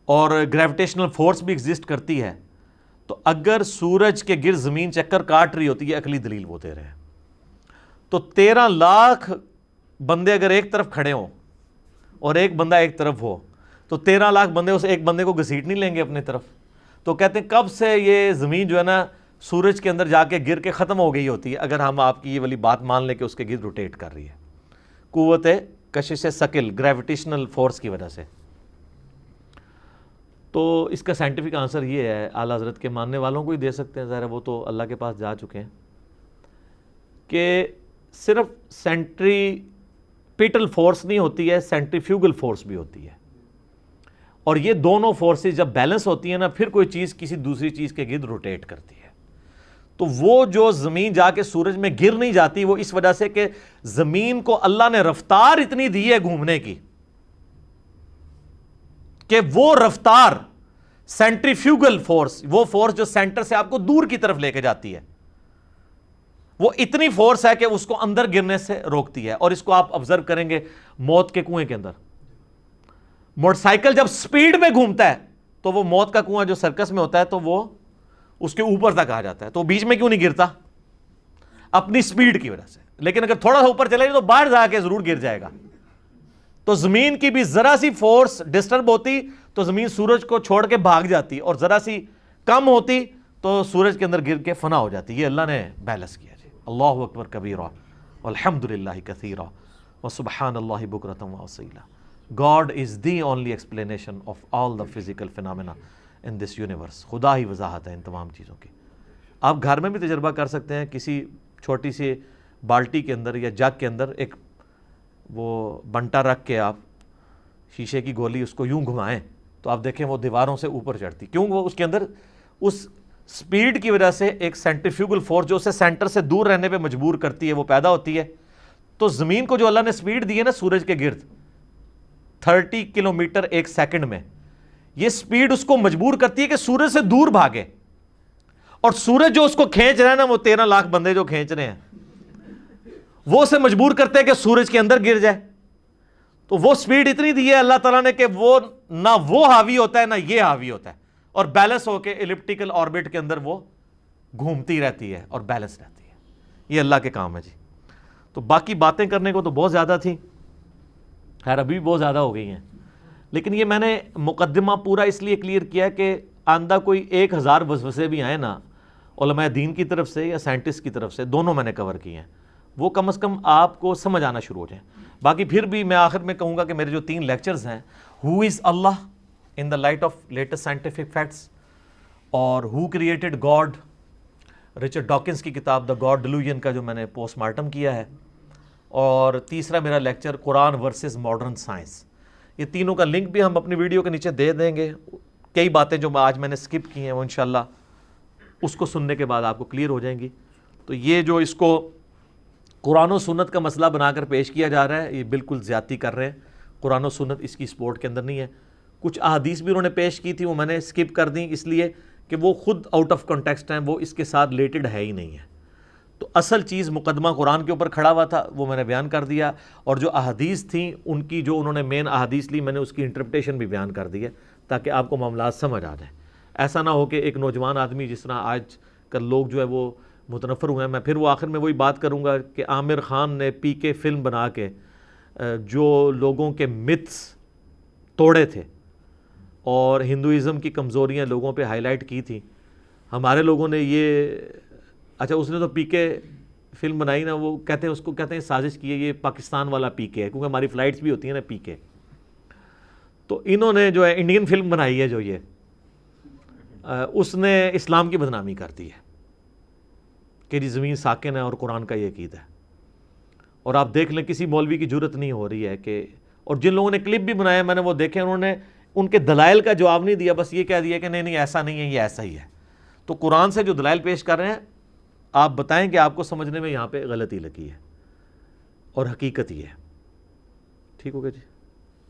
اور گریویٹیشنل فورس بھی ایگزسٹ کرتی ہے, تو اگر سورج کے گرد زمین چکر کاٹ رہی ہوتی ہے, عقلی دلیل وہ دے رہے ہیں, تو 13 لاکھ بندے اگر ایک طرف کھڑے ہوں اور ایک بندہ ایک طرف ہو تو 13 لاکھ بندے اس ایک بندے کو گھسیٹ نہیں لیں گے اپنی طرف. تو کہتے ہیں کب سے یہ زمین جو ہے نا سورج کے اندر جا کے گر کے ختم ہو گئی ہوتی ہے اگر ہم آپ کی یہ والی بات مان لیں کہ اس کے گرد روٹیٹ کر رہی ہے قوت کشش ثقل گریویٹیشنل فورس کی وجہ سے. تو اس کا سائنٹیفک آنسر یہ ہے, اعلیٰ حضرت کے ماننے والوں کو ہی دے سکتے ہیں, ظاہر وہ تو اللہ کے پاس جا چکے ہیں, کہ صرف سینٹریپیٹل فورس نہیں ہوتی ہے, سینٹریفیوگل فورس بھی ہوتی ہے, اور یہ دونوں فورسز جب بیلنس ہوتی ہیں نا پھر کوئی چیز کسی دوسری چیز کے گرد روٹیٹ کرتی ہے. تو وہ جو زمین جا کے سورج میں گر نہیں جاتی وہ اس وجہ سے کہ زمین کو اللہ نے رفتار اتنی دی ہے گھومنے کی کہ وہ رفتار سینٹریفیوگل فورس, وہ فورس جو سینٹر سے آپ کو دور کی طرف لے کے جاتی ہے, وہ اتنی فورس ہے کہ اس کو اندر گرنے سے روکتی ہے. اور اس کو آپ آبزرو کریں گے موت کے کنویں کے اندر, موٹر سائیکل جب سپیڈ میں گھومتا ہے تو وہ موت کا کنواں جو سرکس میں ہوتا ہے تو وہ اس کے اوپر تک آ جاتا ہے, تو بیچ میں کیوں نہیں گرتا؟ اپنی سپیڈ کی وجہ سے. لیکن اگر تھوڑا سا اوپر چلے گا تو باہر جا کے ضرور گر جائے گا. تو زمین کی بھی ذرا سی فورس ڈسٹرب ہوتی تو زمین سورج کو چھوڑ کے بھاگ جاتی, اور ذرا سی کم ہوتی تو سورج کے اندر گر کے فنا ہو جاتی. یہ اللہ نے بیلنس کیا جی. اللہ اکبر کبیرہ والحمدللہ کثیرہ وسبحان اللہ بکرۃ واصیلا. God is the only explanation of all the physical phenomena in this universe. خدا ہی وضاحت ہے ان تمام چیزوں کی. آپ گھر میں بھی تجربہ کر سکتے ہیں, کسی چھوٹی سی بالٹی کے اندر یا جگ کے اندر ایک وہ بنٹا رکھ کے آپ شیشے کی گولی اس کو یوں گھمائیں تو آپ دیکھیں وہ دیواروں سے اوپر چڑھتی. کیوں؟ وہ اس کے اندر اس سپیڈ کی وجہ سے ایک سینٹریفیوگل فورس جو اسے سینٹر سے دور رہنے پہ مجبور کرتی ہے وہ پیدا ہوتی ہے. تو زمین کو جو اللہ نے سپیڈ دی ہے نا سورج کے گرد 30 کلومیٹر ایک سیکنڈ میں, یہ سپیڈ اس کو مجبور کرتی ہے کہ سورج سے دور بھاگے, اور سورج جو اس کو کھینچ رہا ہے نا وہ 13 لاکھ بندے جو کھینچ رہے ہیں وہ اسے مجبور کرتے ہیں کہ سورج کے اندر گر جائے. تو وہ سپیڈ اتنی دی ہے اللہ تعالیٰ نے کہ وہ نہ وہ حاوی ہوتا ہے نہ یہ حاوی ہوتا ہے, اور بیلنس ہو کے ایلپٹیکل آربٹ کے اندر وہ گھومتی رہتی ہے اور بیلنس رہتی ہے. یہ اللہ کے کام ہے جی. تو باقی باتیں کرنے کو تو بہت زیادہ تھیں, خیر ابھی بھی بہت زیادہ ہو گئی ہیں, لیکن یہ میں نے مقدمہ پورا اس لیے کلیئر کیا کہ آندہ کوئی 1000 وسوسے بھی آئیں نا علماء دین کی طرف سے یا سائنٹسٹ کی طرف سے, دونوں میں نے کور کیے ہیں, وہ کم از کم آپ کو سمجھ آنا شروع ہو جائیں. باقی پھر بھی میں آخر میں کہوں گا کہ میرے جو 3 لیکچرز ہیں, who is Allah in the light of latest scientific facts, اور who created God Richard Dawkins کی کتاب دا گاڈ ڈیلوژن کا جو میں نے پوسٹ مارٹم کیا ہے, اور تیسرا میرا لیکچر قرآن ورسز ماڈرن سائنس. یہ تینوں کا لنک بھی ہم اپنی ویڈیو کے نیچے دے دیں گے. کئی باتیں جو آج میں نے سکپ کی ہیں وہ انشاءاللہ اس کو سننے کے بعد آپ کو کلیئر ہو جائیں گی. تو یہ جو اس کو قرآن و سنت کا مسئلہ بنا کر پیش کیا جا رہا ہے یہ بالکل زیادتی کر رہے ہیں. قرآن و سنت اس کی سپورٹ کے اندر نہیں ہے. کچھ احادیث بھی انہوں نے پیش کی تھی وہ میں نے سکپ کر دیں اس لیے کہ وہ خود آؤٹ آف کنٹیکسٹ ہیں, وہ اس کے ساتھ ریلیٹڈ ہے ہی نہیں ہے. تو اصل چیز مقدمہ قرآن کے اوپر کھڑا ہوا تھا وہ میں نے بیان کر دیا, اور جو احادیث تھیں ان کی جو انہوں نے مین احادیث لی میں نے اس کی انٹرپریٹیشن بھی بیان کر دی ہے تاکہ آپ کو معاملات سمجھ آ جائیں. ایسا نہ ہو کہ ایک نوجوان آدمی جس طرح آج کل لوگ جو ہے وہ متنفر ہوئے ہیں. میں پھر وہ آخر میں وہی بات کروں گا کہ عامر خان نے پی کے فلم بنا کے جو لوگوں کے متس توڑے تھے اور ہندوازم کی کمزوریاں لوگوں پہ ہائی لائٹ کی تھیں, ہمارے لوگوں نے یہ اچھا اس نے تو پی کے فلم بنائی نا, وہ کہتے ہیں اس کو کہتے ہیں سازش کی ہے, یہ پاکستان والا پی کے ہے کیونکہ ہماری فلائٹس بھی ہوتی ہیں نا پی کے. تو انہوں نے جو ہے انڈین فلم بنائی ہے جو یہ اس نے اسلام کی بدنامی کر دی ہے کہ جی زمین ساکن ہے اور قرآن کا یہ عقیدہ ہے. اور آپ دیکھ لیں کسی مولوی کی جرت نہیں ہو رہی ہے کہ, اور جن لوگوں نے کلپ بھی بنایا میں نے وہ دیکھے, انہوں نے ان کے دلائل کا جواب نہیں دیا، بس یہ کہہ دیا کہ نہیں ایسا نہیں ہے، یہ ایسا ہی ہے۔ تو قرآن سے جو دلائل پیش کر رہے ہیں آپ بتائیں کہ آپ کو سمجھنے میں یہاں پہ غلطی لگی ہے اور حقیقت یہ ہے۔ ٹھیک ہو گیا جی؟